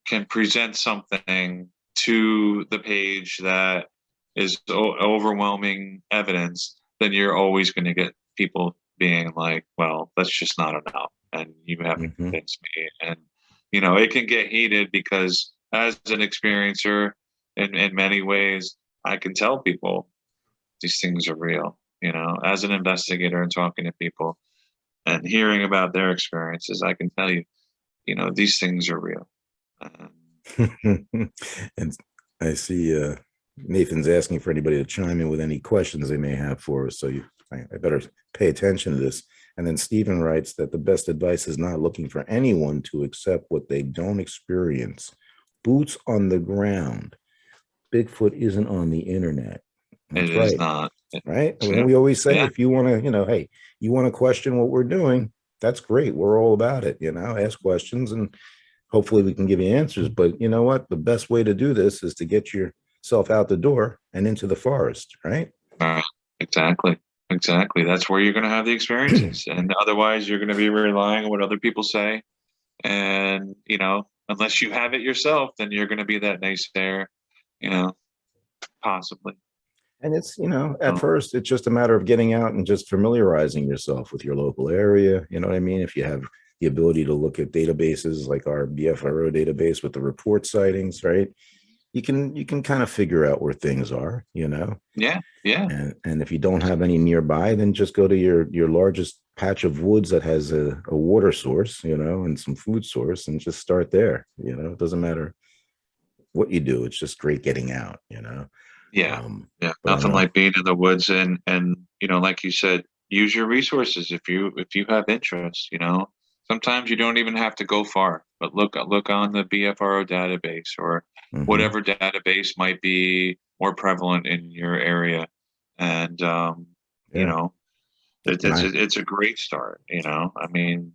can present something to the page that is overwhelming evidence, then you're always going to get people being like, well, that's just not enough. And you haven't Hmm. convinced me. And, it can get heated because as an experiencer in many ways, I can tell people these things are real, as an investigator and talking to people and hearing about their experiences, I can tell you, these things are real. Um, And I see Nathan's asking for anybody to chime in with any questions they may have for us. So I better pay attention to this. And then Stephen writes that the best advice is not looking for anyone to accept what they don't experience. Boots on the ground. Bigfoot isn't on the internet. it That's is right. not. Right. Yeah. And we always say, Yeah. if you want to, hey, you want to question what we're doing, that's great. We're all about it. Ask questions and hopefully we can give you answers. But you know what? The best way to do this is to get yourself out the door and into the forest, right? Exactly. Exactly. That's where you're going to have the experiences. And otherwise, you're going to be relying on what other people say. And, unless you have it yourself, then you're going to be that naysayer, you know, possibly. And it's, at So, first, it's just a matter of getting out and just familiarizing yourself with your local area. You know what I mean? If you have the ability to look at databases like our BFRO database with the report sightings, right? You can kind of figure out where things are. yeah. Yeah. And if you don't have any nearby, then just go to your largest patch of woods that has a water source, and some food source, and just start there. It doesn't matter what you do. It's just great getting out. Yeah. Yeah. But I Nothing know. like being in the woods and, like you said, use your resources if you have interest, Sometimes you don't even have to go far, but look on the BFRO database or Mhm. whatever database might be more prevalent in your area. And Yeah. And it's a great start, I mean,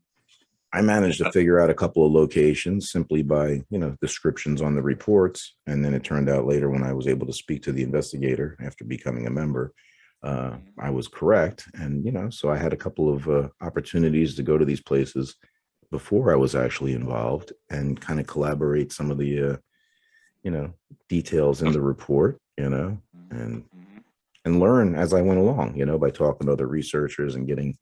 I managed to figure out a couple of locations simply by, descriptions on the reports. And then it turned out later when I was able to speak to the investigator after becoming a member, I was correct. And, so I had a couple of opportunities to go to these places before I was actually involved and kind of collaborate some of the, details in the report, and learn as I went along, by talking to other researchers and getting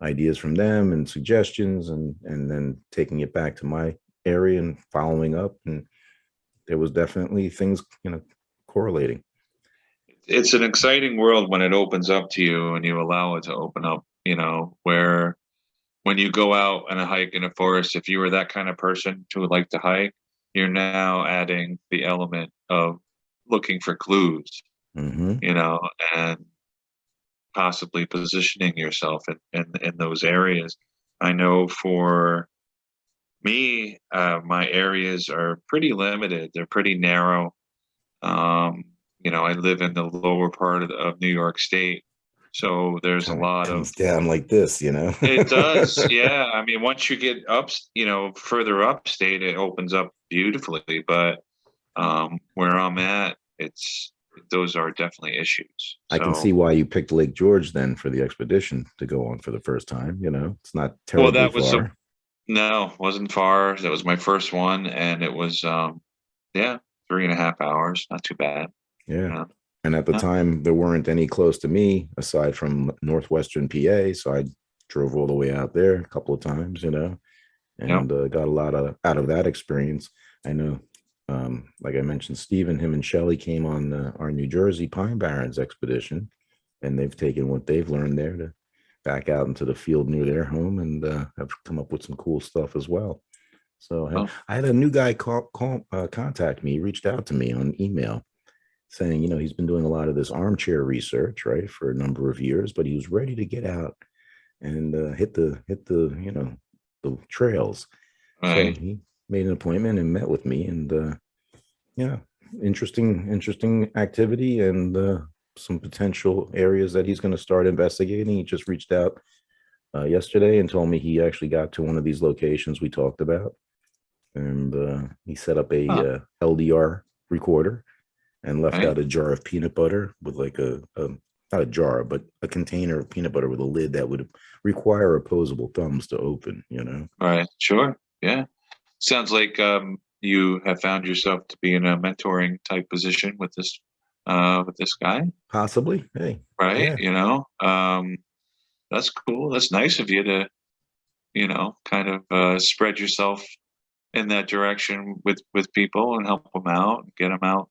ideas from them and suggestions, and then taking it back to my area and following up. And there was definitely things, correlating. It's an exciting world when it opens up to you and you allow it to open up, where when you go out on a hike in a forest, if you were that kind of person who would like to hike, you're now adding the element of looking for clues, and possibly positioning yourself in those areas. I know for me, my areas are pretty limited. They're pretty narrow. I live in the lower part of New York State. So there's a lot comes down like this, It does. Yeah. I mean, once you get up, further upstate, it opens up beautifully. But where I'm at, those are definitely issues. I can see why you picked Lake George then for the expedition to go on for the first time. It's not terribly far. No, wasn't far. That was my first one, and it was 3.5 hours. Not too bad. Yeah. And at the time, there weren't any close to me aside from northwestern PA. So I drove all the way out there a couple of times, and got a lot out of that experience. I know, like I mentioned, Stephen, him and Shelley came on our New Jersey Pine Barrens expedition, and they've taken what they've learned there to back out into the field near their home, and have come up with some cool stuff as well. So I had a new guy contact me, reached out to me on email, saying, he's been doing a lot of this armchair research, right, for a number of years, but he was ready to get out and hit the the trails. Right. So he made an appointment and met with me, and interesting activity, and some potential areas that he's going to start investigating. He just reached out yesterday and told me he actually got to one of these locations we talked about, and he set up a LDR recorder and left out a jar of peanut butter with like not a jar, but a container of peanut butter with a lid that would require opposable thumbs to open, Right. Sure. Yeah. Sounds like you have found yourself to be in a mentoring type position with this guy. Possibly. Hey. Right. Yeah. That's cool. That's nice of you to, kind of spread yourself in that direction with people and help them out and get them out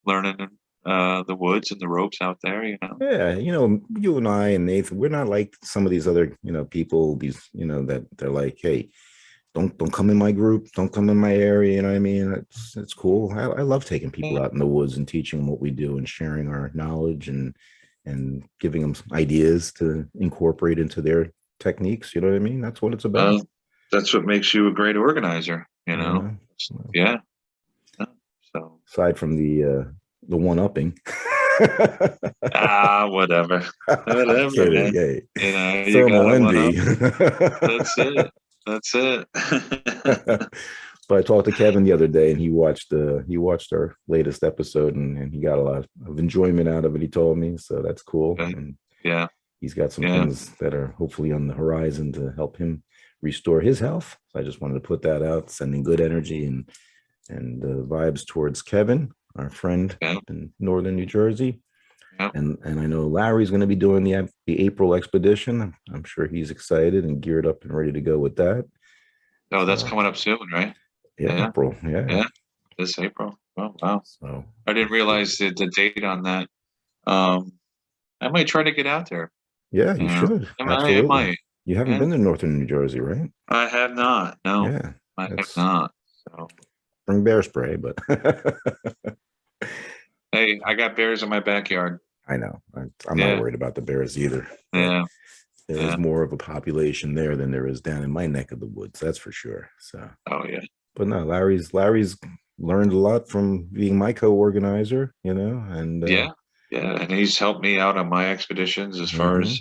learning the woods and the ropes out there, Yeah, you and I and Nathan, we're not like some of these other, people, these, that they're like, hey, don't come in my group, don't come in my area, you know what I mean? It's cool. I love taking people out in the woods and teaching them what we do and sharing our knowledge and giving them some ideas to incorporate into their techniques, you know what I mean? That's what it's about. That's what makes you a great organizer, Yeah. Yeah. So aside from the one-upping. Whatever. Whatever, man. Hey. You Thermal got envy. That's it. But I talked to Kevin the other day, and he watched our latest episode, and he got a lot of enjoyment out of it. He told me, so that's cool. Okay. And yeah, he's got some things that are hopefully on the horizon to help him restore his health. So I just wanted to put that out, sending good energy and vibes towards Kevin, our friend in northern New Jersey. And I know Larry's going to be doing the April expedition. I'm sure he's excited and geared up and ready to go with that. Oh, that's coming up soon, right? Yeah, April. Yeah, this April. Oh, wow. So I didn't realize the date on that. I might try to get out there. Yeah, you should. Absolutely. I might. You haven't been to northern New Jersey, right? I have not. No. Yeah, I have not. So bring bear spray, but hey, I got bears in my backyard. I know. I'm not worried about the bears either. Yeah. There's more of a population there than there is down in my neck of the woods. That's for sure. So. Oh yeah. But no, Larry's learned a lot from being my co-organizer, and yeah, and he's helped me out on my expeditions as far as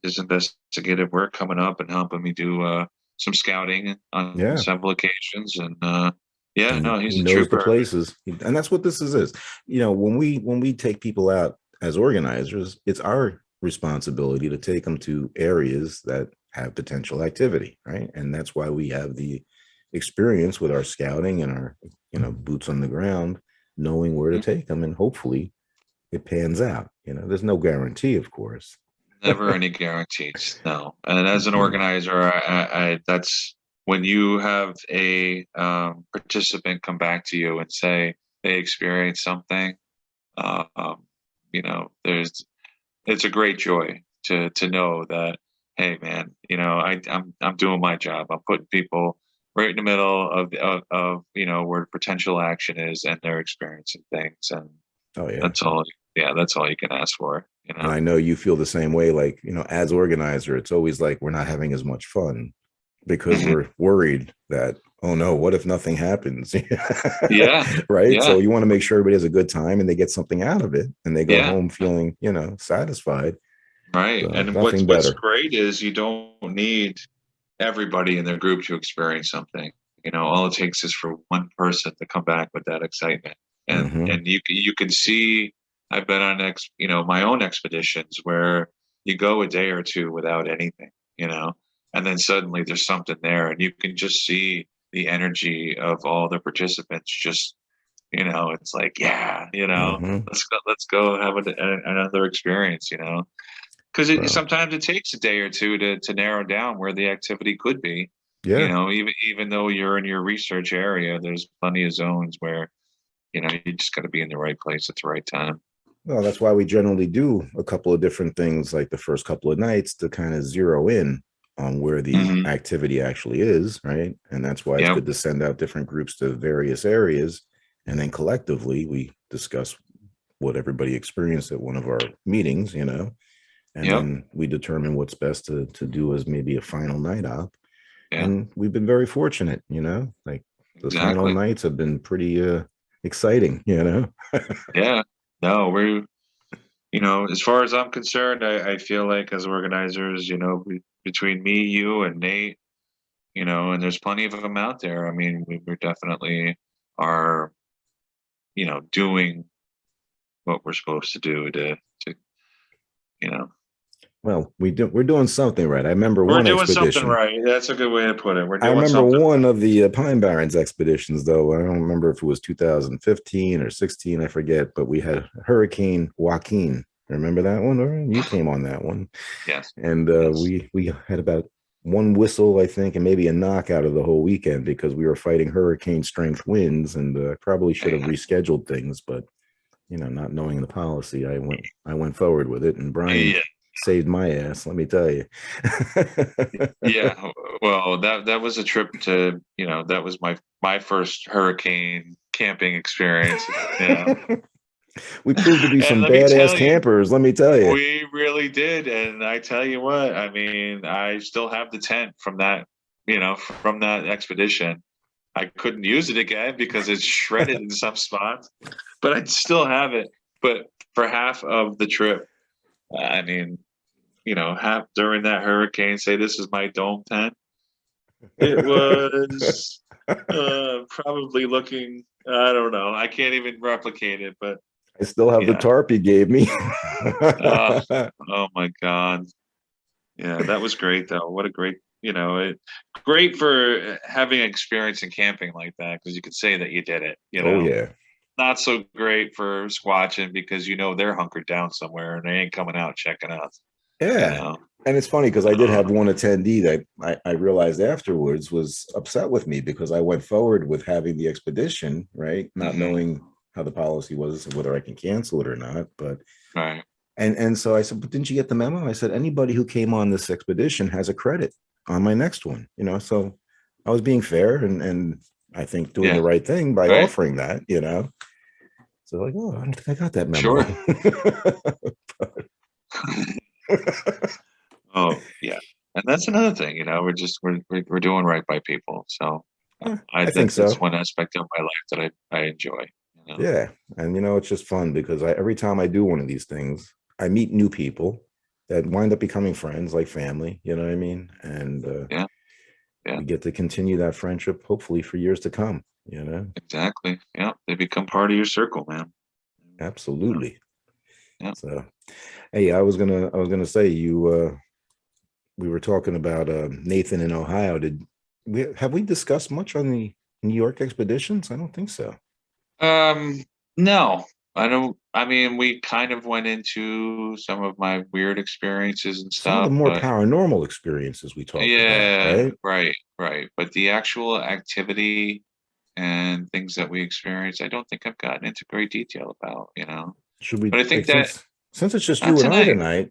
his investigative work coming up and helping me do some scouting on Yeah. several occasions, and yeah, And no, he's he a knows the trooper. places. And that's what this is. You know, when we take people out as organizers, it's our responsibility to take them to areas that have potential activity, right? And that's why we have the experience with our scouting and our, you know, boots on the ground, knowing where to take them, and hopefully it pans out. You know, there's no guarantee, of course. Never any guarantees, no. And as an Yeah. organizer, I that's when you have a participant come back to you and say they experienced something. Um, you know, it's a great joy to know that, hey, man, you know, I'm doing my job. I'm putting people right in the middle of you know, where potential action is, and they're experiencing things, and Oh yeah. that's all. Yeah, that's all you can ask for. You And know. I know you feel the same way. Like, you know, as organizer, it's always like we're not having as much fun because Mhm. we're worried that, oh no, what if nothing happens? Yeah, Right. yeah, So you want to make sure everybody has a good time and they get something out of it and they go yeah. home feeling, you know, satisfied. Right. So And nothing what's better. great is you don't need everybody in their group to experience something. You know, all it takes is for one person to come back with that excitement. Hmm. And you can see I've been on you know, my own expeditions where you go a day or two without anything, you know, and then suddenly there's something there, and you can just see the energy of all the participants. Just, you know, it's like, yeah, you know, Hmm. let's go have another experience, you know, because Well, sometimes it takes a day or two to narrow down where the activity could be. You yeah. know, even though you're in your research area, there's plenty of zones where, you know, you just got to be in the right place at the right time. Well, that's why we generally do a couple of different things like the first couple of nights to kind of zero in on where the Hmm. activity actually is, right? And that's why it's Yep. good to send out different groups to various areas. And then collectively, we discuss what everybody experienced at one of our meetings, you know, and Yep. then we determine what's best to do as maybe a final night op. Yeah. And we've been very fortunate, you know, like the final Exactly. nights have been pretty exciting, you know. Yeah. No, you know, as far as I'm concerned, I feel like as organizers, you know, between me, you, and Nate, you know, and there's plenty of them out there. I mean, we definitely are, you know, doing what we're supposed to do to, you know, Well, we're doing something right. I remember we're one doing something expedition. right. That's a good way to put it. We're I doing remember something one right. of the Pine Barrens expeditions, though. I don't remember if it was 2015 or 16, I forget, but we had Hurricane Joaquin. Remember that one? Or you came on that one. Yes. And Yes. we had about one whistle, I think, and maybe a knockout of the whole weekend because we were fighting hurricane strength winds, and probably should have Yeah. rescheduled things, but you know, not knowing the policy, I went forward with it, and Brian Yeah. saved my ass, let me tell you. Yeah. Well, that was a trip to, you know, that was my first hurricane camping experience. Yeah. We proved to be And some let me badass tell you, campers, let me tell you. we really did. And I tell you what, I mean, I still have the tent from that, you know, from that expedition. I couldn't use it again because it's shredded in some spots, but I still have it. But for half of the trip, I mean, you know, half during that hurricane, say this is my dome tent. It was probably looking, I don't know. I can't even replicate it, but I still have the yeah. tarp you gave me. Uh, oh my God. Yeah, that was great though. What a great, you know, great for having experience in camping like that because you could say that you did it, you Oh know. yeah. Not so great for squatching because you know they're hunkered down somewhere and they ain't coming out checking us, you Yeah. know. And it's funny because I did Uh, have one attendee that I realized afterwards was upset with me because I went forward with having the expedition, right? Not mhm, knowing how the policy was, whether I can cancel it or not. But right. and so I said, but didn't you get the memo? I said, anybody who came on this expedition has a credit on my next one, you know. So I was being fair and I think doing Yeah, the right thing by right. offering that, you know. So like, oh, I don't think I got that memo. Sure. Oh, yeah. And that's another thing, you know, we're doing right by people. So Yeah, I I think that's so. one aspect of my life that I enjoy, you know. Yeah. And you know, it's just fun because every time I do one of these things, I meet new people that wind up becoming friends, like family, you know what I mean? And Yeah. Yeah. We get to continue that friendship, hopefully for years to come. Exactly. Yeah. They become part of your circle, man. Absolutely. Yeah. So, hey, I was gonna say we were talking about Nathan in Ohio. Have we discussed much on the New York expeditions? I don't think so. No, I don't. I mean, we kind of went into some of my weird experiences and Some of the stuff, more but paranormal experiences we talked about, yeah, right? right, right. But the actual activity and things that we experienced, I don't think I've gotten into great detail about, Should we But I think like that since it's just not you and I tonight. tonight?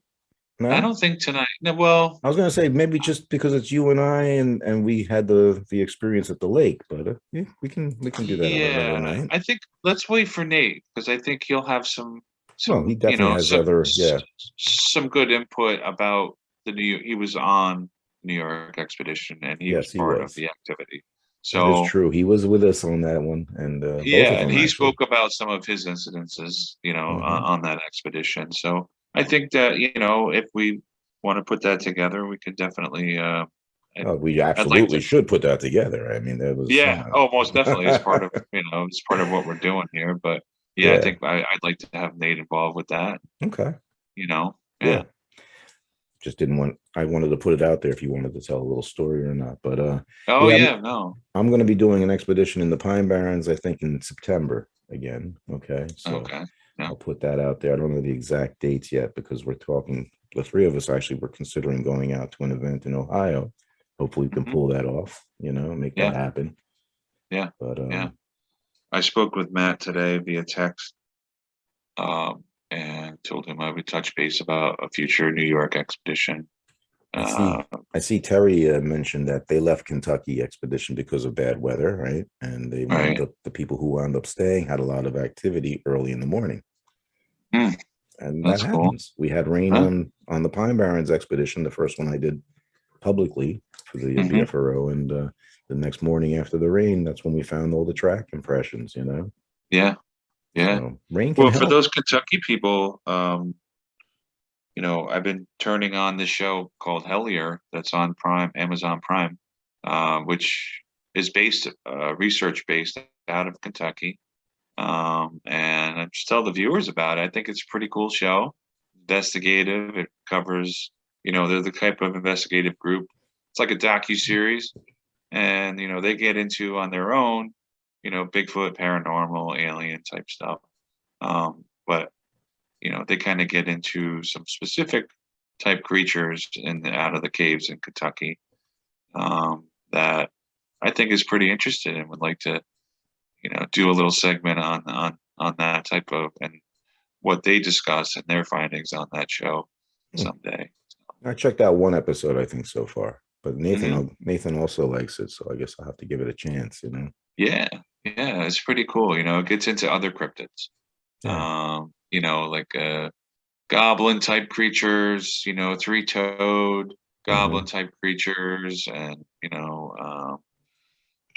I No, don't think tonight. No, well, I was gonna say maybe just because it's you and I and we had the experience at the lake, but yeah, we can do that on another yeah, night. I think let's wait for Nate because I think he'll have some Well, he some definitely has other, yeah. some good input about the new. He was on New York expedition and he was Yes, he part of was. the activity. That is So true. He was with us on that one, and both yeah, of and them he actually. spoke about some of his incidences, Hmm. on that expedition. So I think that if we want to put that together, we could definitely. We I'd like absolutely to. should put that together. I mean, there was. Yeah. Oh, most definitely. It's part of it's part of what we're doing here. But yeah, I Yeah. think I'd like to have Nate involved with that. Okay. Yeah. Yeah. Just didn't want. I wanted to put it out there if you wanted to tell a little story or not. But Oh yeah, yeah. No. I'm going to be doing an expedition in the Pine Barrens. I think in September again. Okay, so Okay. Yeah. I'll put that out there. I don't know the exact dates yet because we're talking. The three of us actually were considering going out to an event in Ohio. Hopefully, we can Hmm. pull that off. Make that Yeah. happen. Yeah. But Yeah. I spoke with Matt today via text, and told him I would touch base about a future New York expedition. I Uh, see. I see. Terry mentioned that they left Kentucky expedition because of bad weather, right? And they wound right. up. The people who wound up staying had a lot of activity early in the morning, Hmm, and that that's cool. happens. We had rain Huh? on the Pine Barrens expedition, the first one I did publicly for the Hmm. BFRO, and the next morning after the rain, that's when we found all the track impressions. Yeah. Yeah. So rain can Well, for help. those Kentucky people, I've been turning on this show called Hellier that's on Prime, Amazon Prime, which is research based out of Kentucky. And I just tell the viewers about it. I think it's a pretty cool show. Investigative. It covers, they're the type of investigative group. It's like a docu-series, and they get into on their own, Bigfoot, paranormal, alien type stuff. But they kind of get into some specific type creatures out of the caves in Kentucky, that I think is pretty interested and would like to, do a little segment on that type of and what they discuss and their findings on that show someday. I checked out one episode, I think, so far, but Hmm. Nathan also likes it, so I guess I'll have to give it a chance. Yeah, yeah, it's pretty cool. It gets into other cryptids, Yeah. like goblin type creatures, three-toed Hmm. goblin type creatures, and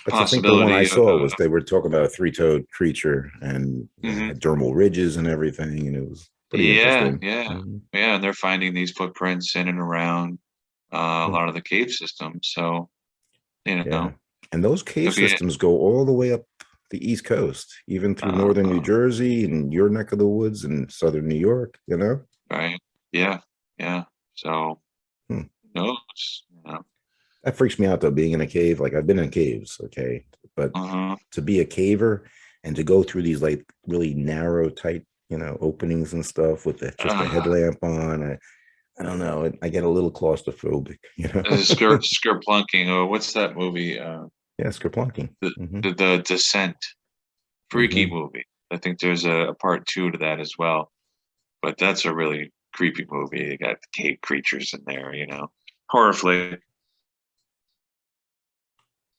That's I think the one I possibility of. saw was they were talking about a three-toed creature and Mhm. had dermal ridges and everything, and it was pretty Yeah, interesting. yeah, Mhm. yeah, and they're finding these footprints in and around a Yeah. lot of the cave systems. So Yeah. And those cave could be systems go all the way up the East Coast, even through northern New uh, Jersey and your neck of the woods and southern New York. right. Yeah, yeah. So Hmm. who knows? That freaks me out though, being in a cave. Like I've been in caves, okay, but Uh-huh. to be a caver and to go through these like really narrow, tight, openings and stuff with just a Uh, headlamp on, I don't know. I get a little claustrophobic. Skerplunking, or what's that movie? Yeah, skerplunking. The, Hmm. the Descent, freaky Hmm. movie. I think there's a part two to that as well, but that's a really creepy movie. You got cave creatures in there, horror flick.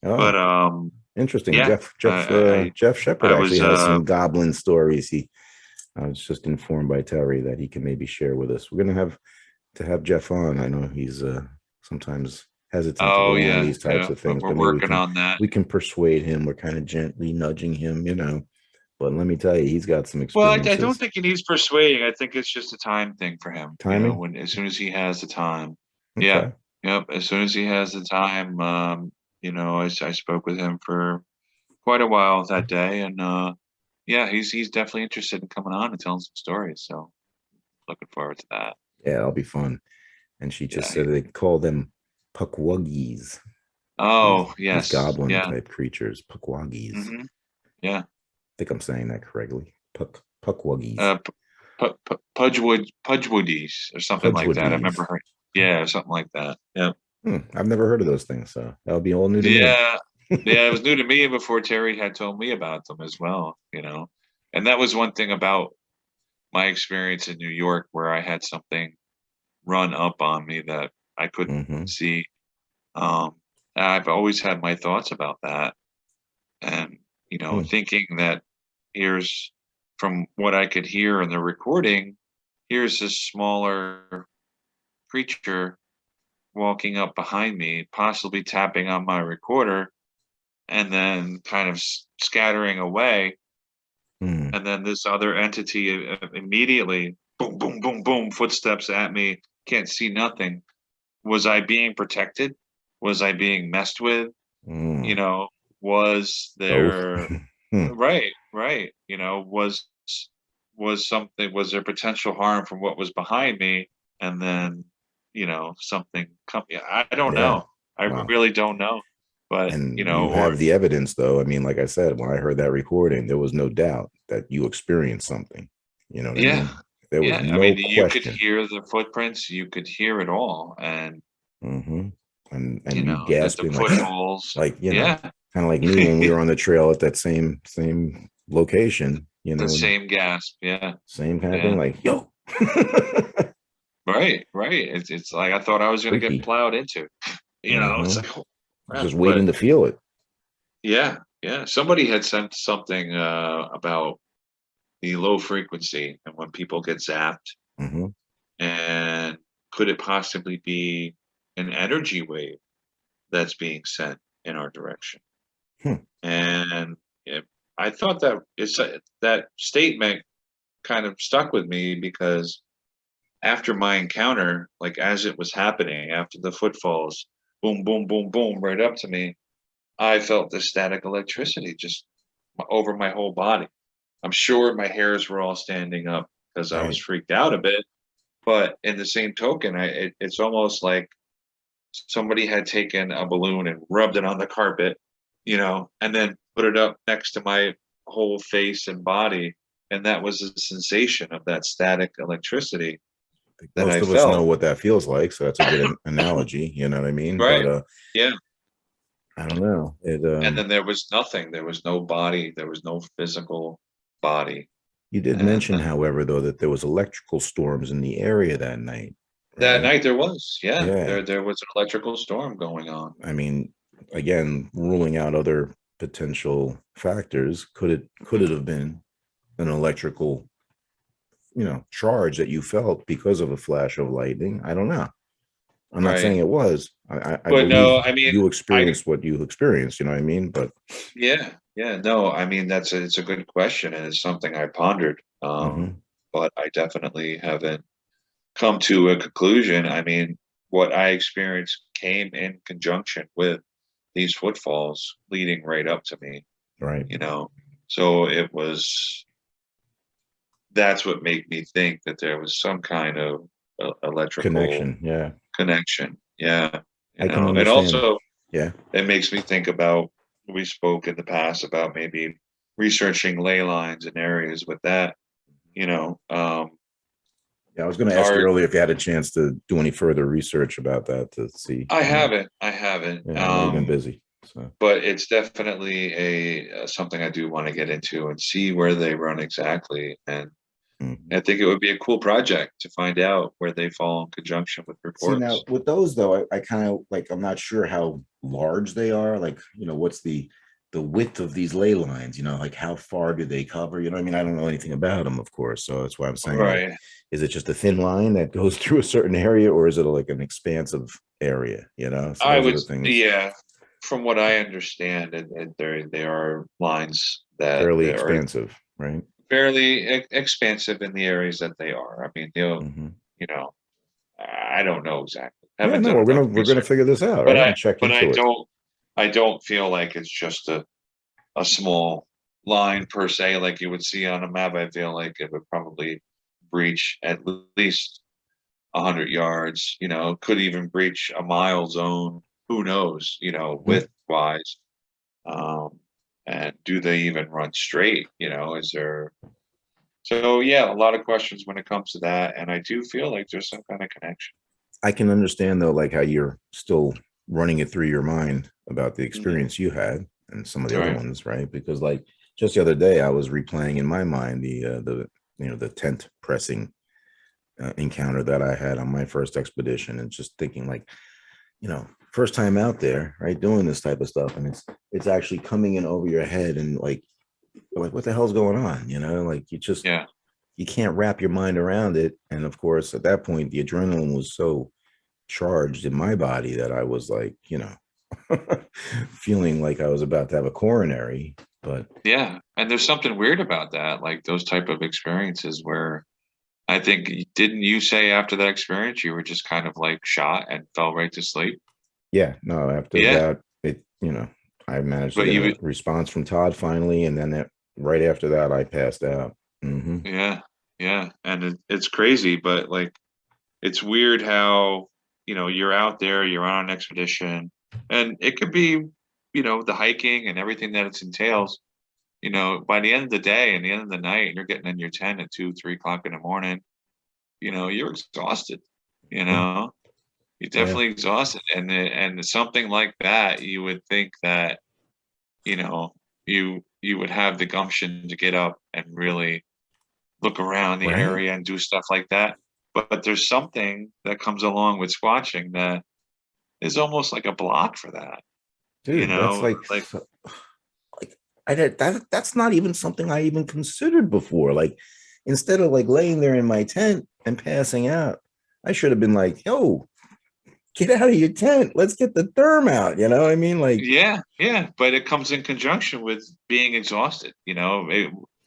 But Oh, interesting. yeah, Jeff Shepard I actually was has some goblin stories. I was just informed by Terry that he can maybe share with us. We're gonna have to have Jeff on. I know he's sometimes hesitant to oh go on yeah, these types yeah, of but things, we're but maybe we working can on that. we can persuade him. We're kind of gently nudging him. But let me tell you, he's got some Well, I don't experiences. think he needs persuading. I think it's just a time thing for him. Timing. When as soon as he has the time. Yeah. Okay. Yep. As soon as he has the time, I spoke with him for quite a while that day, and yeah, he's definitely interested in coming on and telling some stories. So looking forward to that. Yeah, that'll be fun. And she just Yeah. said they call them pukwuggies. Oh, These yes. goblin Yeah. type creatures, pukwuggies. I Yeah. think I'm saying that correctly. Pukwuggies. Pudgewoodies or something like that. I Pudgewoodies. remember her. Yeah, something like that. Yeah. I've never heard of those things, so that'll be all new to me. Yeah. Yeah, it was new to me before Terry had told me about them as well, And that was one thing about my experience in New York where I had something run up on me that I couldn't Hmm. see. Um, I've always had my thoughts about that. And, thinking that here's from what I could hear in the recording, here's this smaller creature walking up behind me, possibly tapping on my recorder, and then kind of scattering away. Hmm. And then this other entity immediately, boom, boom, boom, boom, footsteps at me, can't see nothing. Was I being protected? Was I being messed with? You Mm. know, was Both. there Hmm. right, was there potential harm from what was behind me? And then, something come yeah, I don't Yeah. know. I Wow. really don't know. But, And you or have the evidence, though. I mean, like I said, when I heard that recording, there was no doubt that you experienced something. You know what I yeah, mean? There was yeah. I no mean, you could question. hear the footprints, you could hear it all. And, Hmm. And you the gasping like, footfalls. like Yeah. kind of like me when we were on the trail at that same location. The And same gasp. Yeah. same kind of Yeah. thing, like yo, Right. Right. It's like I thought I was gonna get freaky. plowed into. It's Hmm. like, oh, crap. Just But waiting to feel it. yeah, yeah. Somebody had sent something about the low frequency and when people get zapped, Hmm. and could it possibly be an energy wave that's being sent in our direction? Hmm. And I thought that statement kind of stuck with me because after my encounter, like as it was happening, after the footfalls, boom, boom, boom, boom, right up to me, I felt the static electricity just over my whole body. I'm sure my hairs were all standing up because I was Right. freaked out a bit. But in the same token, it's almost like somebody had taken a balloon and rubbed it on the carpet, and then put it up next to my whole face and body. And that was the sensation of that static electricity that Most I of us know felt. what that feels like, so that's a good analogy. You know what I mean? But Right. Yeah. I don't know. It And then there was nothing. There was no body. There was no physical body. You did And mention, however, though, that there was electrical storms in the area that night, that right? night there was, yeah, Yeah. there was an electrical storm going on. I mean, again, ruling out other potential factors, could it have been an electrical, charge that you felt because of a flash of lightning? I don't know. I'm not saying Right. it was. I But believe no, I mean, you I experienced what you experienced. You know what I mean? But yeah, yeah, no, I mean it's a good question and it's something I pondered. mhm. But I definitely haven't come to a conclusion. I mean, what I experienced came in conjunction with these footfalls leading right up to me, Right. you know. So that's what made me think that there was some kind of electrical Connection. Yeah. connection. Yeah, I can and understand. also Yeah. it makes me think about we spoke in the past about maybe researching ley lines and areas with that. You know, Yeah. I was going to ask you art. earlier if you had a chance to do any further research about that to see. I haven't. Yeah, I know you've been busy. So But it's definitely something I do want to get into and see where they run exactly. And mhm. I think it would be a cool project to find out where they fall in conjunction with See, now reports. with those though, I kind of like, I'm not sure how large they are. Like, what's the width of these ley lines, like how far do they cover? You know what I mean? I don't know anything about them, of course. So that's why I'm saying, like, Right. is it just a thin line that goes through a certain area, or is it like an expansive area? So I those are would, the things yeah. From what I understand, they are lines that fairly they are expansive, right? fairly expansive in the areas that they are. I mean, Hmm. you know, I don't know exactly. Yeah, Haven't no, done we're gonna enough we're gonna research, figure this out, but right? And check I into it. don't. I don't feel like it's just a small line per se, like you would see on a map. I feel like it would probably breach at least 100 yards, could even breach a mile zone. Who knows, width wise. And do they even run straight? Is there, so yeah, a lot of questions when it comes to that. And I do feel like there's some kind of connection. I can understand though, like how you're still running it through your mind about the experience you had and some of the other Right. ones, right? Because like just the other day, I was replaying in my mind the tent pressing encounter that I had on my first expedition, and just thinking like, first time out there, right, doing this type of stuff, and it's actually coming in over your head, and like what the hell's going on, like Yeah. you can't wrap your mind around it. And of course, at that point, the adrenaline was so charged in my body that I was like, feeling like I was about to have a coronary. But Yeah. And there's something weird about that, like those type of experiences where I think, didn't you say after that experience you were just kind of like shot and fell right to sleep? yeah, no, after Yeah. that, I managed to But get you, a response from Todd finally, and then right after that, I passed out. yeah. Yeah. And it's crazy, but like, it's weird how, you're out there, you're on an expedition, and it could be, the hiking and everything that it entails. By the end of the day and the end of the night, and you're getting in your tent at 2, 3 o'clock in the morning, you're exhausted, Yeah, you're yeah, definitely exhausted. And something like that, you would think that, you know, you would have the gumption to get up and really look around the right, area and do stuff like that. But there's something that comes along with squatching that is almost like a block for that, dude. That's like like that's not even something I even considered before. Like, instead of like laying there in my tent and passing out, I should have been like, yo, get out of your tent. Let's get the therm out. You know what I mean? Like, yeah, yeah. But it comes in conjunction with being exhausted.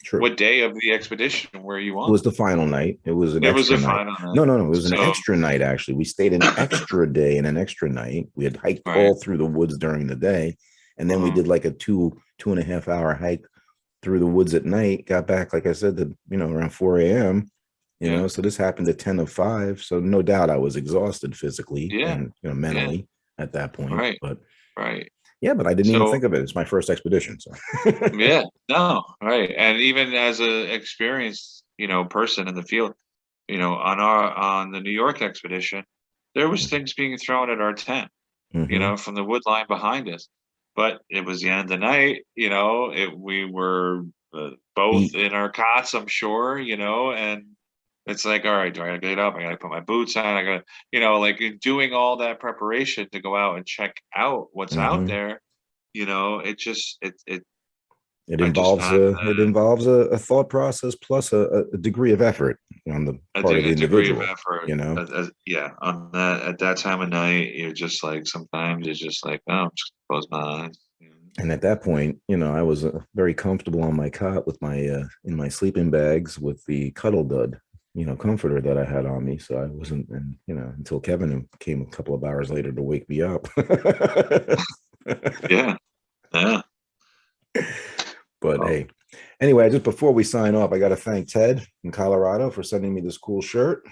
true. What day of the expedition were you It on? was the final night. It was an There was extra a night. final night. No, it was an So, extra night, actually. We stayed an extra day and an extra night. We had hiked right. all through the woods during the day. And then we Uh-huh. did like a 2.5 hour hike through the woods at night. Got back, like I said, around 4 a.m. Yeah. So this happened at 10 of 5. So no doubt I was exhausted physically Yeah. and Yeah. mentally at that point. Right. But Right. yeah, but I didn't even So, think of it. It's my first expedition. So yeah, no, right. And even as a experienced, person in the field, on the New York expedition, there was things being thrown at our tent, Mhm. from the wood line behind us. But it was the end of the night, we were both Beat. in our cots, I'm sure, and it's like, all right, do I gotta get up? I gotta put my boots on. I gotta, like doing all that preparation to go out and check out what's out Mhm. there. It just, It I just involves had a thought process plus a degree of effort on the part of the a degree of individual. effort. Yeah, on that at that time of night, you're just like, sometimes it's just like, oh, I'm just gonna close my eyes. And at that point, I was very comfortable on my cot with my in my sleeping bags with the cuddle dud, comforter that I had on me. So I wasn't, and until Kevin came a couple of hours later to wake me up. Yeah, yeah. But Oh, hey, anyway, just before we sign off, I got to thank Ted in Colorado for sending me this cool shirt,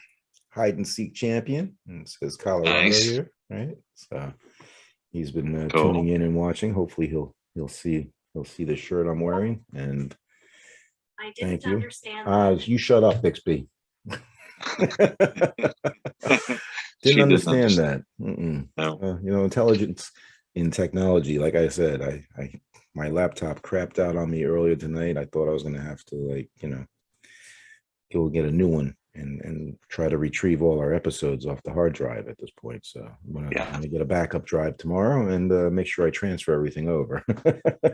hide and seek champion. And it says Colorado nice, here, right? So he's been cool. tuning in and watching. Hopefully he'll see the shirt I'm wearing. And I thank didn't you. understand that. You shut up, Bixby. Didn't She didn't understand understand. that. Mm-mm. No. Intelligence in technology. Like I said, I my laptop crapped out on me earlier tonight. I thought I was gonna have to go get a new one and try to retrieve all our episodes off the hard drive at this point. So I'm Yeah, gonna get a backup drive tomorrow and make sure I transfer everything over.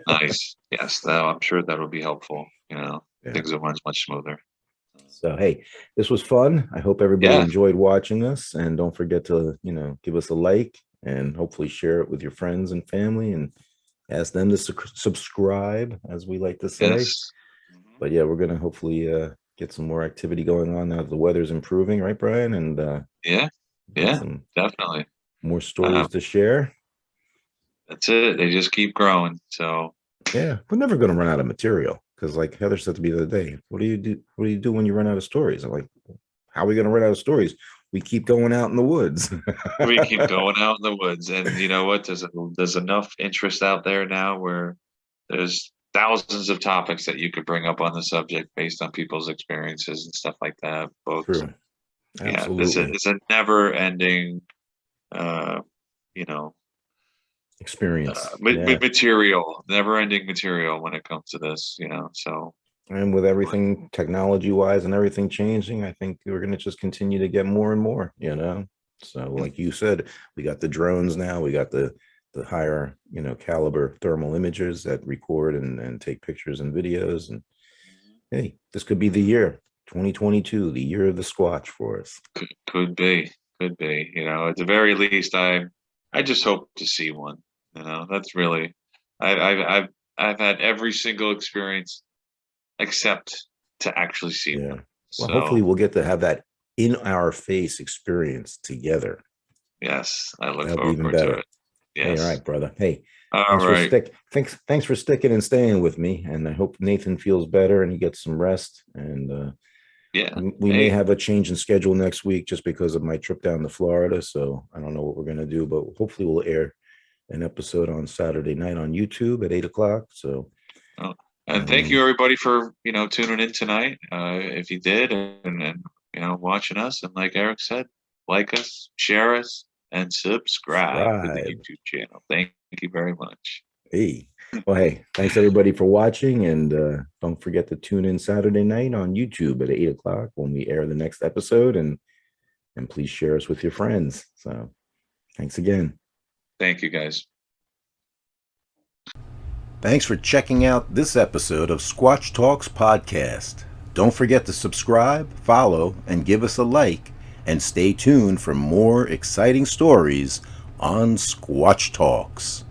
nice. Yes, that I'm sure that'll be helpful. Yeah. Things will run much smoother. So hey, this was fun. I hope everybody Yeah, enjoyed watching us, and don't forget to give us a like and hopefully share it with your friends and family and ask them to subscribe, as we like to say. yes. Mhm. But yeah, we're gonna hopefully get some more activity going on now that the weather's improving, right, Brian? And Yeah, get yeah, some definitely. more Uh, stories to share. that's it. They just keep growing. So Yeah, we're never going to run out of material because, like Heather said to me the other day, what do you do? What do you do when you run out of stories? I'm like, how are we going to run out of stories? We keep going out in the woods. we keep going out in the woods, and you know what? There's enough interest out there now where there's thousands of topics that you could bring up on the subject based on people's experiences and stuff like that. Books, True. yeah, Absolutely. it's a never-ending, you know, Experience. Yeah. material, never-ending material when it comes to this. You know, so And with everything technology wise and everything changing, I think we're going to just continue to get more and more, you know. So like you said, we got the drones now, we got the higher, you know, caliber thermal imagers that record and take pictures and videos. And hey, this could be the year 2022, the year of the Squatch for us. could be, could be. You know, at the very least, I just hope to see one. You know, that's really, I've had every single experience except to actually see Yeah. one. Well, hopefully So we'll get to have that in our face experience together. yes, I look That'll be even forward to better. it. Hey, all Yes. right, brother. Hey, All right. thanks for sticking and staying with me. And I hope Nathan feels better and he gets some rest. And Yeah. we may Hey, have a change in schedule next week just because of my trip down to Florida. So I don't know what we're gonna do, but hopefully we'll air an episode on Saturday night on YouTube at 8 o'clock. So oh, and thank you everybody for, you know, tuning in tonight. If you did and you know, watching us, and like Eric said, like us, share us, and subscribe to the subscribe. YouTube channel. Thank you very much. Hey, well, hey, thanks everybody for watching, and don't forget to tune in Saturday night on YouTube at 8 o'clock when we air the next episode, and please share us with your friends. So thanks again. Thank you guys. Thanks for checking out this episode of Squatch Talks Podcast. Don't forget to subscribe, follow, and give us a like, and stay tuned for more exciting stories on Squatch Talks.